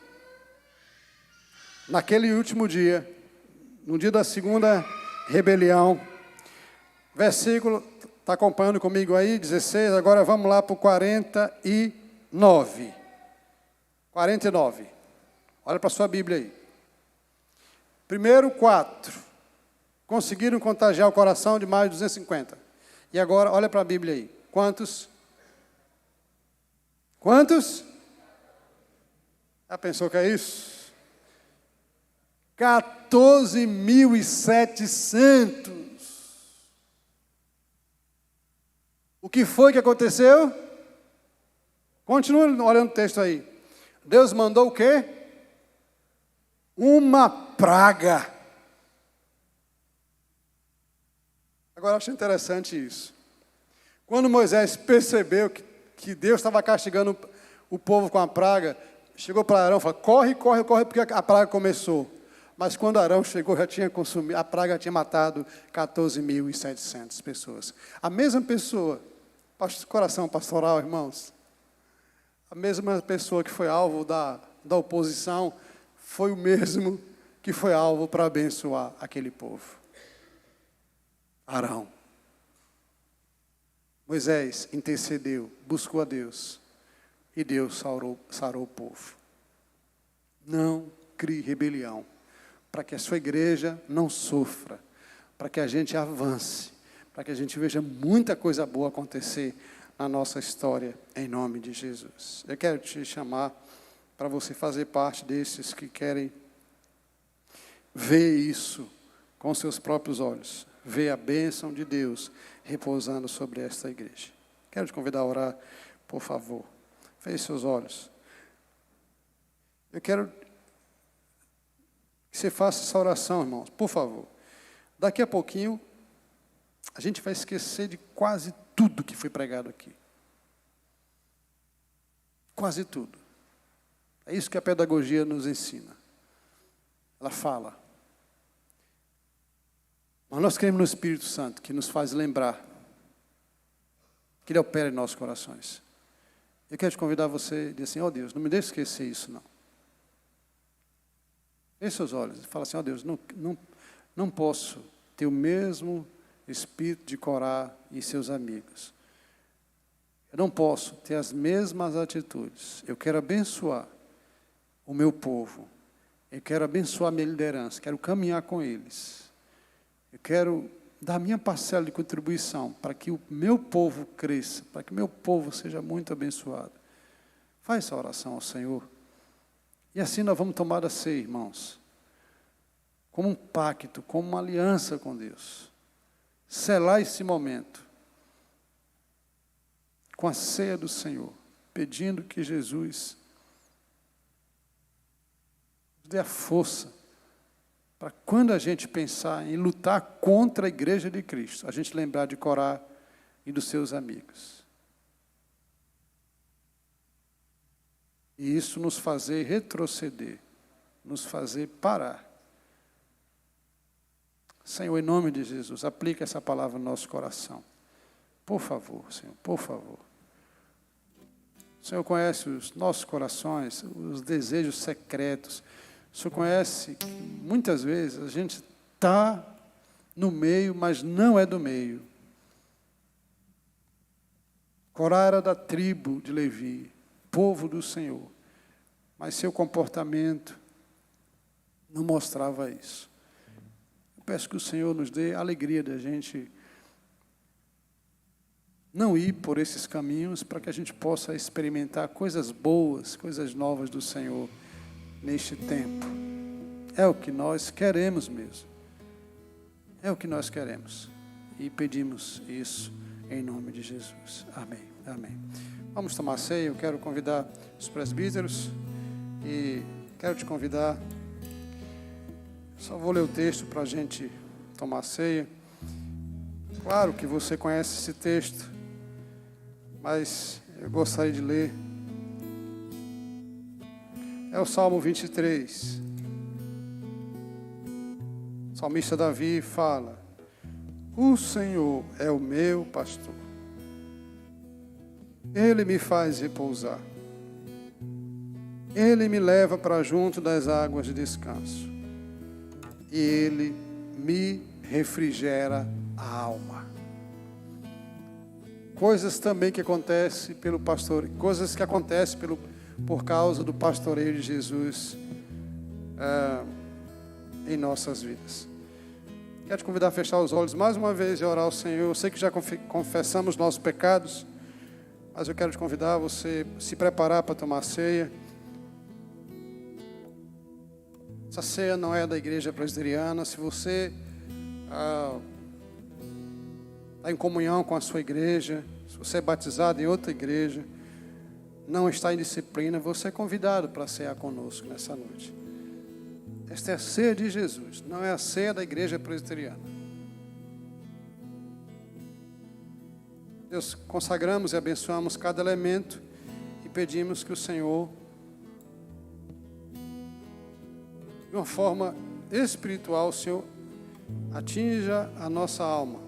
[SPEAKER 1] Naquele último dia, no dia da segunda rebelião, versículo, está acompanhando comigo aí, 16, agora vamos lá para o 49. 49. Olha para a sua Bíblia aí. Primeiro, 4. Conseguiram contagiar o coração de mais de 250. E agora, olha para a Bíblia aí. Quantos? Quantos? Já pensou que é isso? 14.700. O que foi que aconteceu? Continua olhando o texto aí. Deus mandou o quê? Uma praga. Agora, eu acho interessante isso. Quando Moisés percebeu que Deus estava castigando o povo com a praga, chegou para Arão e falou, corre, corre, corre, porque a praga começou. Mas quando Arão chegou, já tinha consumido, a praga tinha matado 14.700 pessoas. A mesma pessoa, coração pastoral, irmãos, a mesma pessoa que foi alvo da oposição, foi o mesmo que foi alvo para abençoar aquele povo. Arão. Moisés intercedeu, buscou a Deus, e Deus sarou o povo. Não crie rebelião, para que a sua igreja não sofra, para que a gente avance, para que a gente veja muita coisa boa acontecer na nossa história, em nome de Jesus. Eu quero te chamar para você fazer parte desses que querem ver isso com seus próprios olhos, ver a bênção de Deus repousando sobre esta igreja. Quero te convidar a orar, por favor. Feche seus olhos. Eu quero que você faça essa oração, irmãos, por favor. Daqui a pouquinho, a gente vai esquecer de quase tudo que foi pregado aqui. Quase tudo. É isso que a pedagogia nos ensina. Ela fala. Mas nós cremos no Espírito Santo, que nos faz lembrar que Ele opera em nossos corações. Eu quero te convidar você a dizer assim, Deus, não me deixe esquecer isso, não. Feche seus olhos e fala assim, Deus, não posso ter o mesmo espírito de Corá e seus amigos. Eu não posso ter as mesmas atitudes. Eu quero abençoar o meu povo. Eu quero abençoar a minha liderança. Quero caminhar com eles. Eu quero dar a minha parcela de contribuição para que o meu povo cresça, para que o meu povo seja muito abençoado. Faz essa oração ao Senhor. E assim nós vamos tomar a ceia, irmãos, como um pacto, como uma aliança com Deus. Selar esse momento com a ceia do Senhor, pedindo que Jesus nos dê a força para quando a gente pensar em lutar contra a igreja de Cristo, a gente lembrar de Corá e dos seus amigos. E isso nos fazer retroceder, nos fazer parar. Senhor, em nome de Jesus, aplica essa palavra no nosso coração. Por favor, Senhor, por favor. O Senhor conhece os nossos corações, os desejos secretos. O Senhor conhece que muitas vezes a gente está no meio, mas não é do meio. Corá era da tribo de Levi, povo do Senhor, mas seu comportamento não mostrava isso. Eu peço que o Senhor nos dê a alegria de a gente não ir por esses caminhos, para que a gente possa experimentar coisas boas, coisas novas do Senhor neste tempo. É o que nós queremos mesmo. É o que nós queremos. E pedimos isso em nome de Jesus. Amém. Amém. Vamos tomar ceia. Eu quero convidar os presbíteros e quero te convidar. Só vou ler o texto para a gente tomar ceia. Claro que você conhece esse texto, mas eu gostaria de ler. É o Salmo 23. O salmista Davi fala: o Senhor é o meu pastor. Ele me faz repousar. Ele me leva para junto das águas de descanso. E Ele me refrigera a alma. Coisas também que acontecem pelo pastor, coisas que acontecem por causa do pastoreio de Jesus em nossas vidas. Quero te convidar a fechar os olhos mais uma vez e orar ao Senhor. Eu sei que já confessamos nossos pecados, mas eu quero te convidar a você se preparar para tomar ceia. Essa ceia não é da igreja presbiteriana. Se você está em comunhão com a sua igreja, se você é batizado em outra igreja, não está em disciplina, você é convidado para cear conosco nessa noite. Esta é a ceia de Jesus, não é a ceia da igreja presbiteriana. Deus, consagramos e abençoamos cada elemento e pedimos que o Senhor, de uma forma espiritual, o Senhor atinja a nossa alma.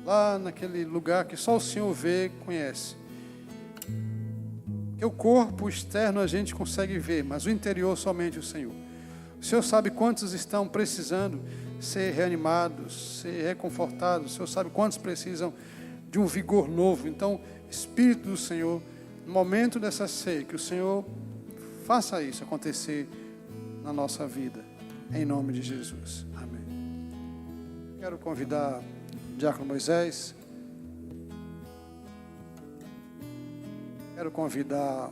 [SPEAKER 1] Lá naquele lugar que só o Senhor vê e conhece. Porque o corpo externo a gente consegue ver, mas o interior somente o Senhor. O Senhor sabe quantos estão precisando ser reanimados, ser reconfortados. O Senhor sabe quantos precisam de um vigor novo. Então, Espírito do Senhor, no momento dessa ceia, que o Senhor faça isso acontecer na nossa vida, em nome de Jesus. Amém. Quero convidar o diácono Moisés. Quero convidar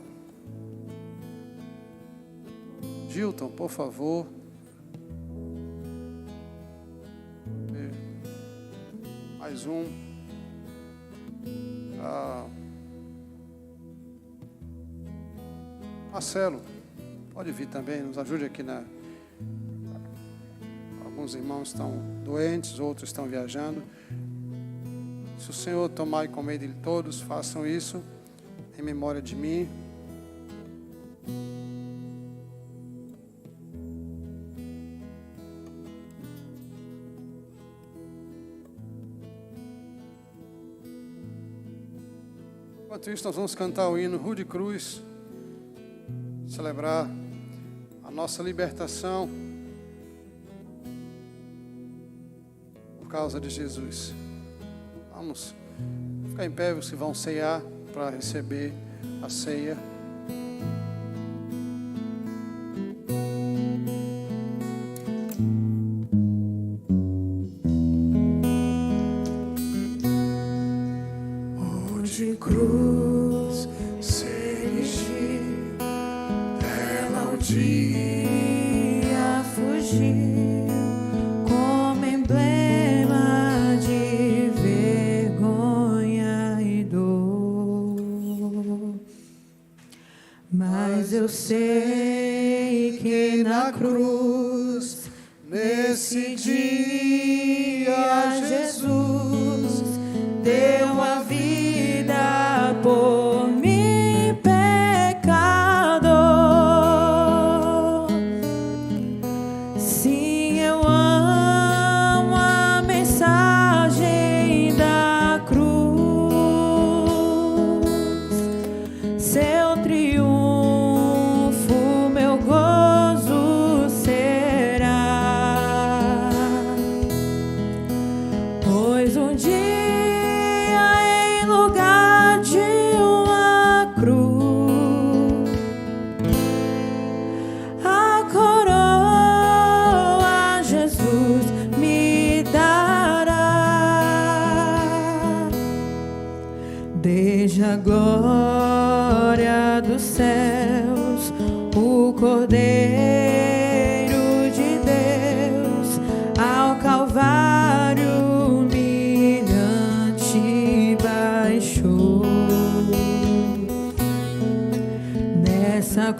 [SPEAKER 1] Gilton, por favor. Mais um. Marcelo, pode vir também, nos ajude aqui alguns irmãos estão doentes, outros estão viajando. Se o Senhor tomar e comer de todos, façam isso em memória de mim. Enquanto isso, nós vamos cantar o hino Rude Cruz, celebrar a nossa libertação por causa de Jesus. Vamos ficar em pé, vocês vão ceiar para receber a ceia.
[SPEAKER 2] De cruz se erigir, dela o dia fugir, como emblema de vergonha e dor. Mas eu sei que na cruz, nesse dia, Jesus deu a vida por mim, pecador. Sim, eu amo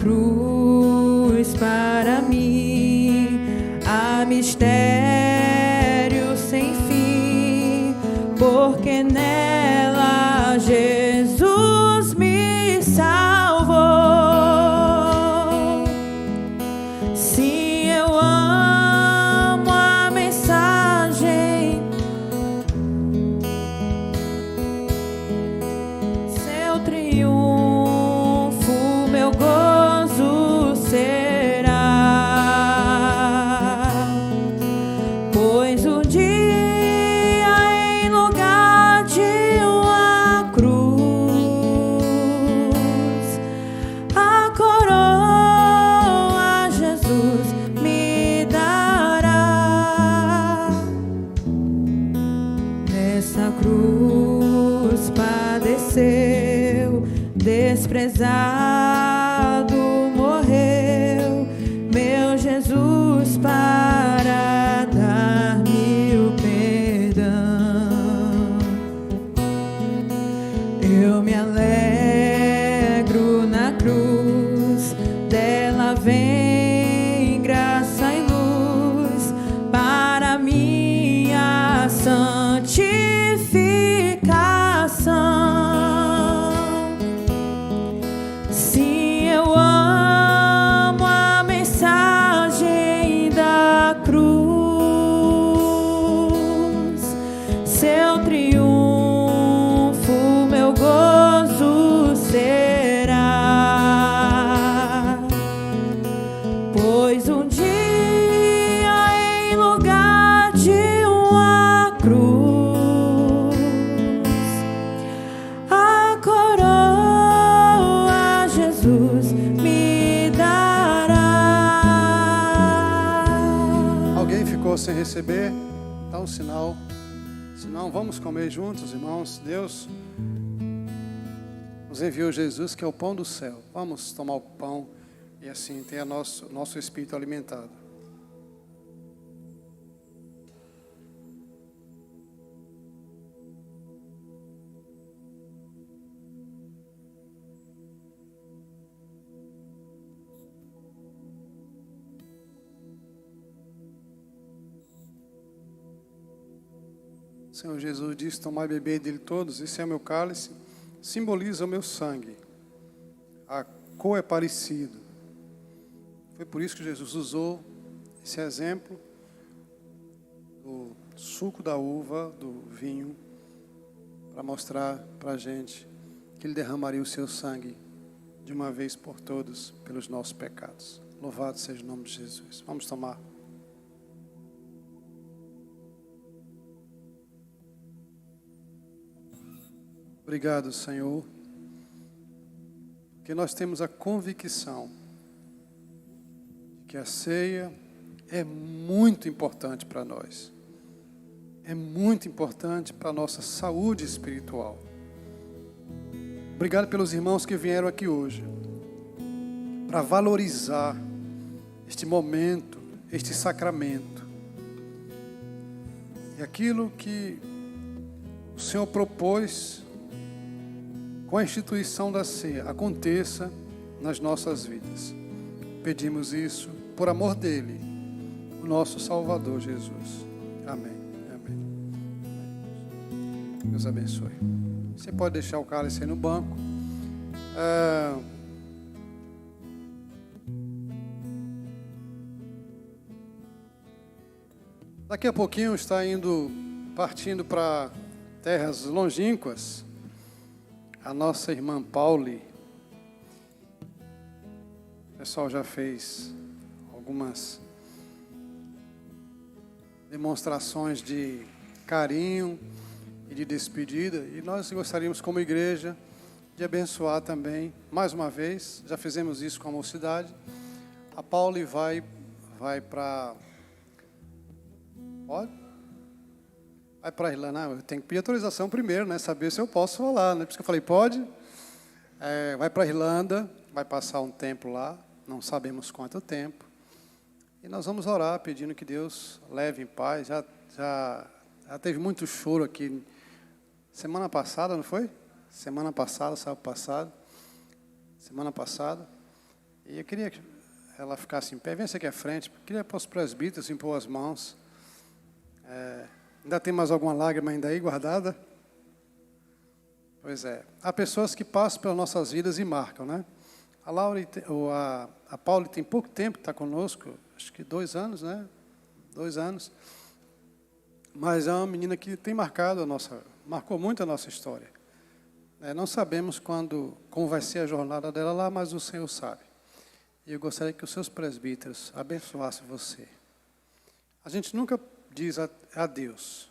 [SPEAKER 2] cruz para mim há mistério sem fim, porque nela Jesus me salvou. Sim, eu amo a mensagem, seu triunfo, meu gozo será, pois um dia em lugar de uma cruz, a coroa Jesus me dará. Nessa cruz padeceu, desprezado morreu, meu Jesus para dar-me o perdão. Eu me alegro na cruz, dela vem graça e luz para minha santificação. Sim, eu amo a mensagem da cruz, seu triunfo, meu gozo será, pois um dia em lugar de uma cruz, a coroa Jesus me dará.
[SPEAKER 1] Alguém ficou sem receber? Dá um sinal. Se não, vamos comer juntos, irmãos. Deus nos enviou Jesus, que é o pão do céu. Vamos tomar o pão e assim ter nosso espírito alimentado. O Senhor Jesus disse: tomai e beber dele todos, esse é o meu cálice, simboliza o meu sangue. A cor é parecida. Foi por isso que Jesus usou esse exemplo do suco da uva, do vinho, para mostrar para a gente que ele derramaria o seu sangue de uma vez por todas pelos nossos pecados. Louvado seja o nome de Jesus. Vamos tomar. Obrigado, Senhor, que nós temos a convicção de que a ceia é muito importante para nós. É muito importante para a nossa saúde espiritual. Obrigado pelos irmãos que vieram aqui hoje para valorizar este momento, este sacramento. E aquilo que o Senhor propôs com a instituição da ceia aconteça nas nossas vidas. Pedimos isso por amor dele, o nosso Salvador Jesus. Amém. Amém. Deus abençoe. Você pode deixar o cálice aí no banco. Daqui a pouquinho está partindo para terras longínquas a nossa irmã Pauli. O pessoal já fez algumas demonstrações de carinho e de despedida, e nós gostaríamos, como igreja, de abençoar também, mais uma vez. Já fizemos isso com a mocidade. A Pauli vai para... Pode? Vai para a Irlanda. Não, eu tenho que pedir autorização primeiro, né? Saber se eu posso falar, né? Por isso que eu falei, pode. Vai para a Irlanda, vai passar um tempo lá, não sabemos quanto tempo. E nós vamos orar pedindo que Deus leve em paz. Já teve muito choro aqui. Semana passada, não foi? Semana passada, sábado passado. Semana passada. E eu queria que ela ficasse em pé. Vem aqui à frente. Eu queria para os presbíteros impor as mãos. Ainda tem mais alguma lágrima ainda aí guardada? Pois é. Há pessoas que passam pelas nossas vidas e marcam, né? A Laura, a Paula tem pouco tempo que está conosco, acho que 2 anos, né? 2 anos. Mas é uma menina que tem marcou muito a nossa história. Não sabemos como vai ser a jornada dela lá, mas o Senhor sabe. E eu gostaria que os seus presbíteros abençoassem você. A gente nunca diz adeus.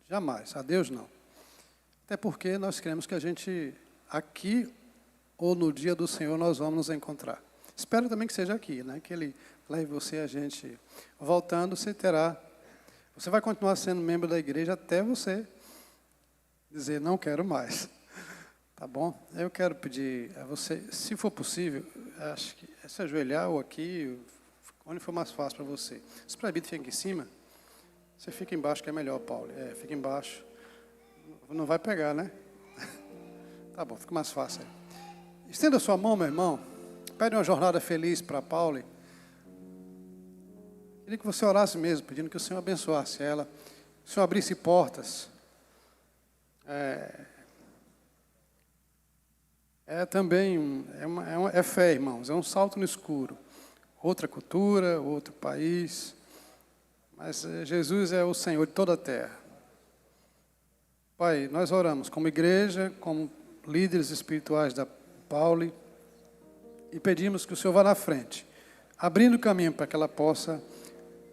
[SPEAKER 1] Jamais. Adeus não. Até porque nós queremos que a gente, aqui ou no dia do Senhor, nós vamos nos encontrar. Espero também que seja aqui, né? Que Ele leve você, a gente. Voltando, você vai continuar sendo membro da igreja até você dizer, não quero mais. Tá bom? Eu quero pedir a você, se for possível, acho que é se ajoelhar ou aqui, onde for mais fácil para você. Os presbíteros ficam aqui em cima, você fica embaixo que é melhor, Paulo. Fica embaixo. Não vai pegar, né? Tá bom, fica mais fácil. Estenda a sua mão, meu irmão. Pede uma jornada feliz para Paulo. Queria que você orasse mesmo, pedindo que o Senhor abençoasse ela. Que o Senhor abrisse portas. Também é fé, irmãos. É um salto no escuro. Outra cultura, outro país. Mas Jesus é o Senhor de toda a terra. Pai, nós oramos como igreja, como líderes espirituais da Pauli, e pedimos que o Senhor vá na frente, abrindo o caminho para que ela possa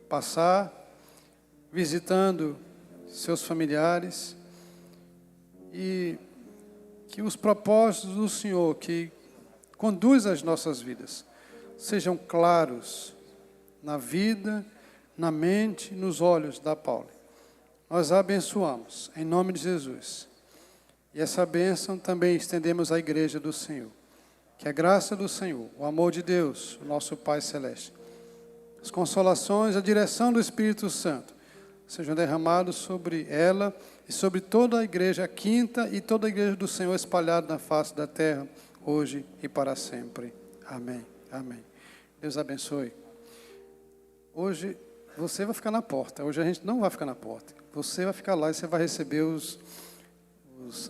[SPEAKER 1] passar, visitando seus familiares, e que os propósitos do Senhor que conduz as nossas vidas sejam claros na vida, na mente, nos olhos da Pauli. Nós a abençoamos, em nome de Jesus. E essa bênção também estendemos à igreja do Senhor. Que a graça do Senhor, o amor de Deus, o nosso Pai Celeste, as consolações, a direção do Espírito Santo, sejam derramados sobre ela e sobre toda a igreja, a quinta e toda a igreja do Senhor espalhada na face da terra, hoje e para sempre. Amém. Amém. Deus abençoe. Hoje você vai ficar na porta. Hoje a gente não vai ficar na porta. Você vai ficar lá e você vai receber os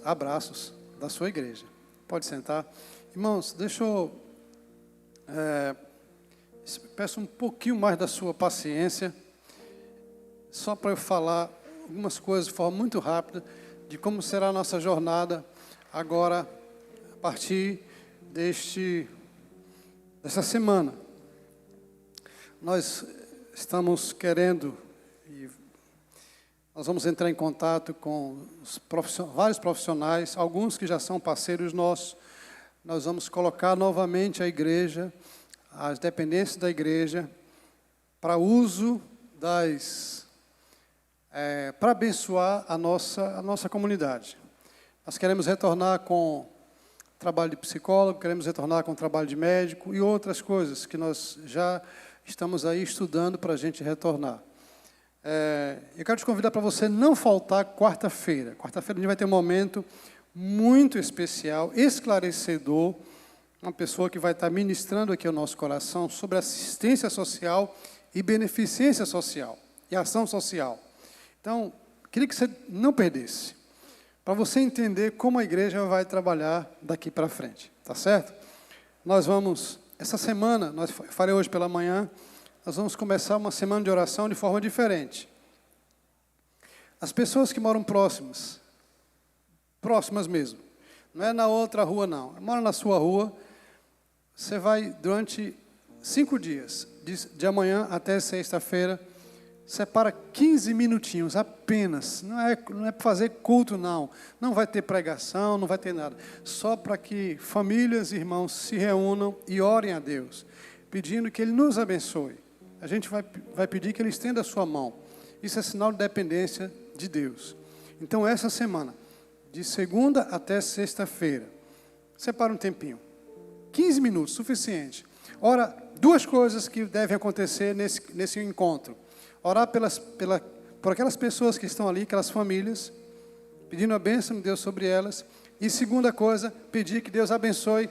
[SPEAKER 1] abraços da sua igreja. Pode sentar. Irmãos, deixa eu... peço um pouquinho mais da sua paciência, só para eu falar algumas coisas de forma muito rápida, de como será a nossa jornada agora, a partir dessa semana. Nós estamos querendo, e nós vamos entrar em contato com vários profissionais, alguns que já são parceiros nossos. Nós vamos colocar novamente a igreja, as dependências da igreja, para uso para abençoar a nossa comunidade. Nós queremos retornar com trabalho de psicólogo, queremos retornar com trabalho de médico e outras coisas que nós já estamos aí estudando para a gente retornar. Eu quero te convidar para você não faltar quarta-feira. Quarta-feira a gente vai ter um momento muito especial, esclarecedor, uma pessoa que vai estar ministrando aqui ao nosso coração sobre assistência social e beneficência social e ação social. Então, queria que você não perdesse, para você entender como a igreja vai trabalhar daqui para frente, tá certo? Nós vamos, essa semana, eu farei hoje pela manhã, nós vamos começar uma semana de oração de forma diferente. As pessoas que moram próximas mesmo, não é na outra rua não, mora na sua rua, você vai durante 5 dias, de amanhã até sexta-feira, separa 15 minutinhos apenas, não é para fazer culto não vai ter pregação, não vai ter nada, só para que famílias e irmãos se reúnam e orem a Deus, pedindo que Ele nos abençoe. A gente vai pedir que Ele estenda a sua mão, isso é sinal de dependência de Deus. Então essa semana, de segunda até sexta-feira, separa um tempinho, 15 minutos, suficiente. Ora, 2 coisas que devem acontecer nesse encontro. Orar por aquelas pessoas que estão ali, aquelas famílias, pedindo a bênção de Deus sobre elas. E segunda coisa, pedir que Deus abençoe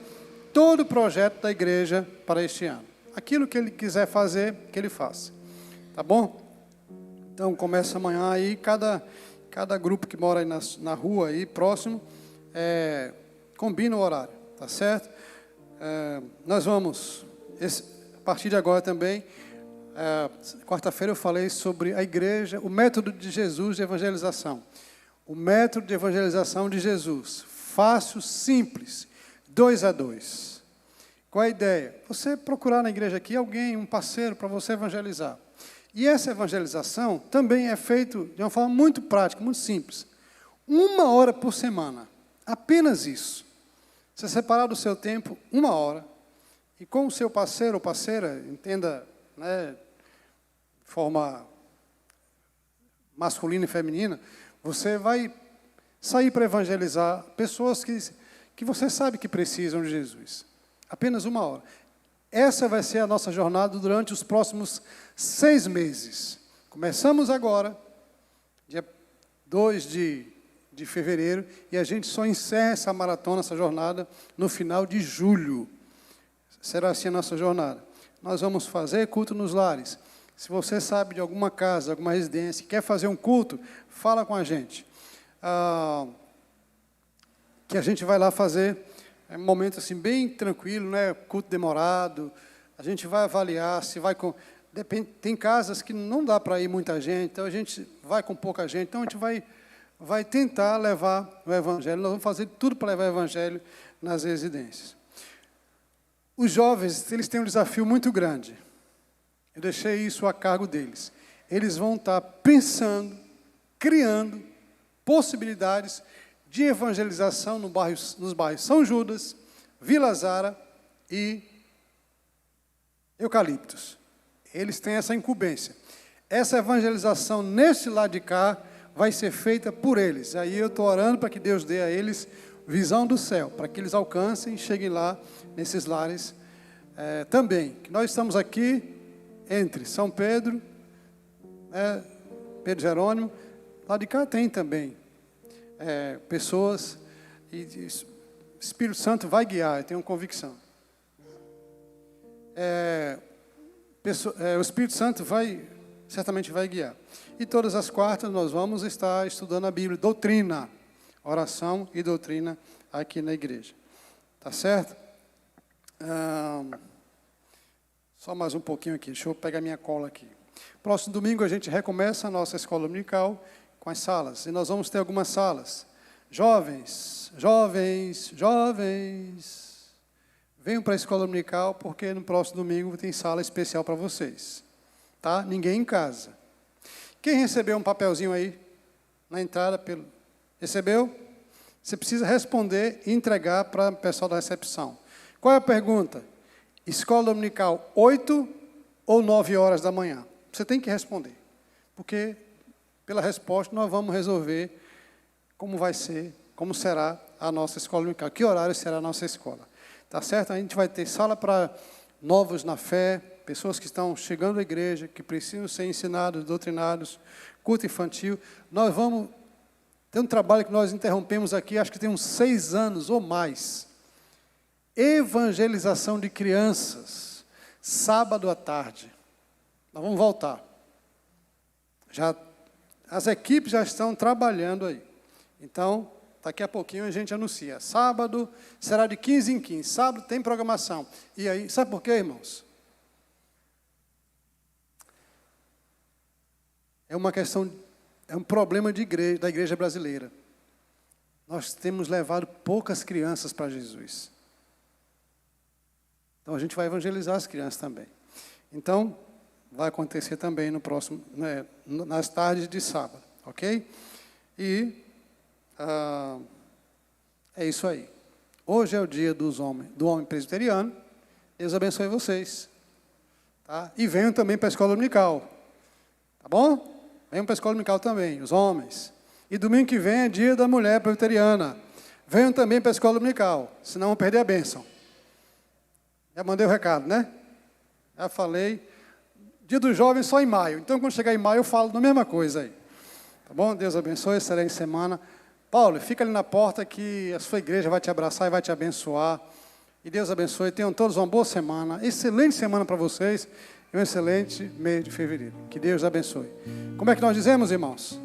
[SPEAKER 1] todo o projeto da igreja para este ano. Aquilo que ele quiser fazer, que ele faça. Tá bom? Então, começa amanhã aí, cada grupo que mora aí na rua, aí, próximo, combina o horário, tá certo? Nós vamos, a partir de agora também, quarta-feira eu falei sobre a igreja, o método de Jesus de evangelização. O método de evangelização de Jesus. Fácil, simples, 2 a 2. Qual a ideia? Você procurar na igreja aqui alguém, um parceiro para você evangelizar. E essa evangelização também é feita de uma forma muito prática, muito simples. 1 hora por semana. Apenas isso. Você separar do seu tempo 1 hora. E com o seu parceiro ou parceira, entenda, né, de forma masculina e feminina, você vai sair para evangelizar pessoas que você sabe que precisam de Jesus. Apenas 1 hora. Essa vai ser a nossa jornada durante os próximos 6 meses. Começamos agora, dia 2 de fevereiro, e a gente só encerra essa maratona, essa jornada, no final de julho. Será assim a nossa jornada. Nós vamos fazer culto nos lares. Se você sabe de alguma casa, alguma residência, quer fazer um culto, fala com a gente. Que a gente vai lá fazer. É um momento assim, bem tranquilo, né? Culto demorado. A gente vai avaliar se vai com... tem casas que não dá para ir muita gente, então a gente vai com pouca gente. Então a gente vai tentar levar o evangelho. Nós vamos fazer tudo para levar o evangelho nas residências. Os jovens, eles têm um desafio muito grande. Eu deixei isso a cargo deles. Eles vão estar pensando, criando possibilidades de evangelização nos bairros São Judas, Vila Zara e Eucaliptos. Eles têm essa incumbência. Essa evangelização nesse lado de cá vai ser feita por eles. Aí eu estou orando para que Deus dê a eles visão do céu, para que eles alcancem e cheguem lá nesses lares também. Nós estamos aqui entre São Pedro, Pedro Jerônimo, lá de cá tem também pessoas, e o Espírito Santo vai guiar, eu tenho convicção. O Espírito Santo certamente vai guiar. E todas as quartas nós vamos estar estudando a Bíblia, doutrina, oração e doutrina aqui na igreja. Tá certo? Só mais um pouquinho aqui, deixa eu pegar minha cola aqui. Próximo domingo a gente recomeça a nossa escola dominical com as salas. E nós vamos ter algumas salas. Jovens, venham para a escola dominical, porque no próximo domingo tem sala especial para vocês. Tá? Ninguém em casa. Quem recebeu um papelzinho aí na entrada? Recebeu? Você precisa responder e entregar para o pessoal da recepção. Qual é a pergunta? Escola dominical, 8 ou 9 horas da manhã? Você tem que responder. Porque, pela resposta, nós vamos resolver como vai ser, como será a nossa escola dominical. Que horário será a nossa escola? Tá certo? A gente vai ter sala para novos na fé, pessoas que estão chegando à igreja, que precisam ser ensinados, doutrinados, culto infantil. Nós vamos ter um trabalho que nós interrompemos aqui, acho que tem uns 6 anos ou mais. Evangelização de crianças, sábado à tarde. Nós vamos voltar. As equipes já estão trabalhando aí. Então, daqui a pouquinho a gente anuncia. Sábado será de 15 em 15. Sábado tem programação. E aí, sabe por quê, irmãos? É um problema da igreja brasileira. Nós temos levado poucas crianças para Jesus. Então, a gente vai evangelizar as crianças também. Então, vai acontecer também no próximo, nas tardes de sábado, ok? E é isso aí. Hoje é o dia do homem presbiteriano. Deus abençoe vocês. Tá? E venham também para a escola dominical. Tá bom? Venham para a escola dominical também, os homens. E domingo que vem é dia da mulher presbiteriana. Venham também para a escola dominical, senão vão perder a bênção. Já mandei o recado, né? Já falei. Dia dos jovens só em maio. Então, quando chegar em maio, eu falo da mesma coisa aí. Tá bom? Deus abençoe, excelente semana. Paulo, fica ali na porta que a sua igreja vai te abraçar e vai te abençoar. E Deus abençoe. Tenham todos uma boa semana. Excelente semana para vocês. E um excelente mês de fevereiro. Que Deus abençoe. Como é que nós dizemos, irmãos?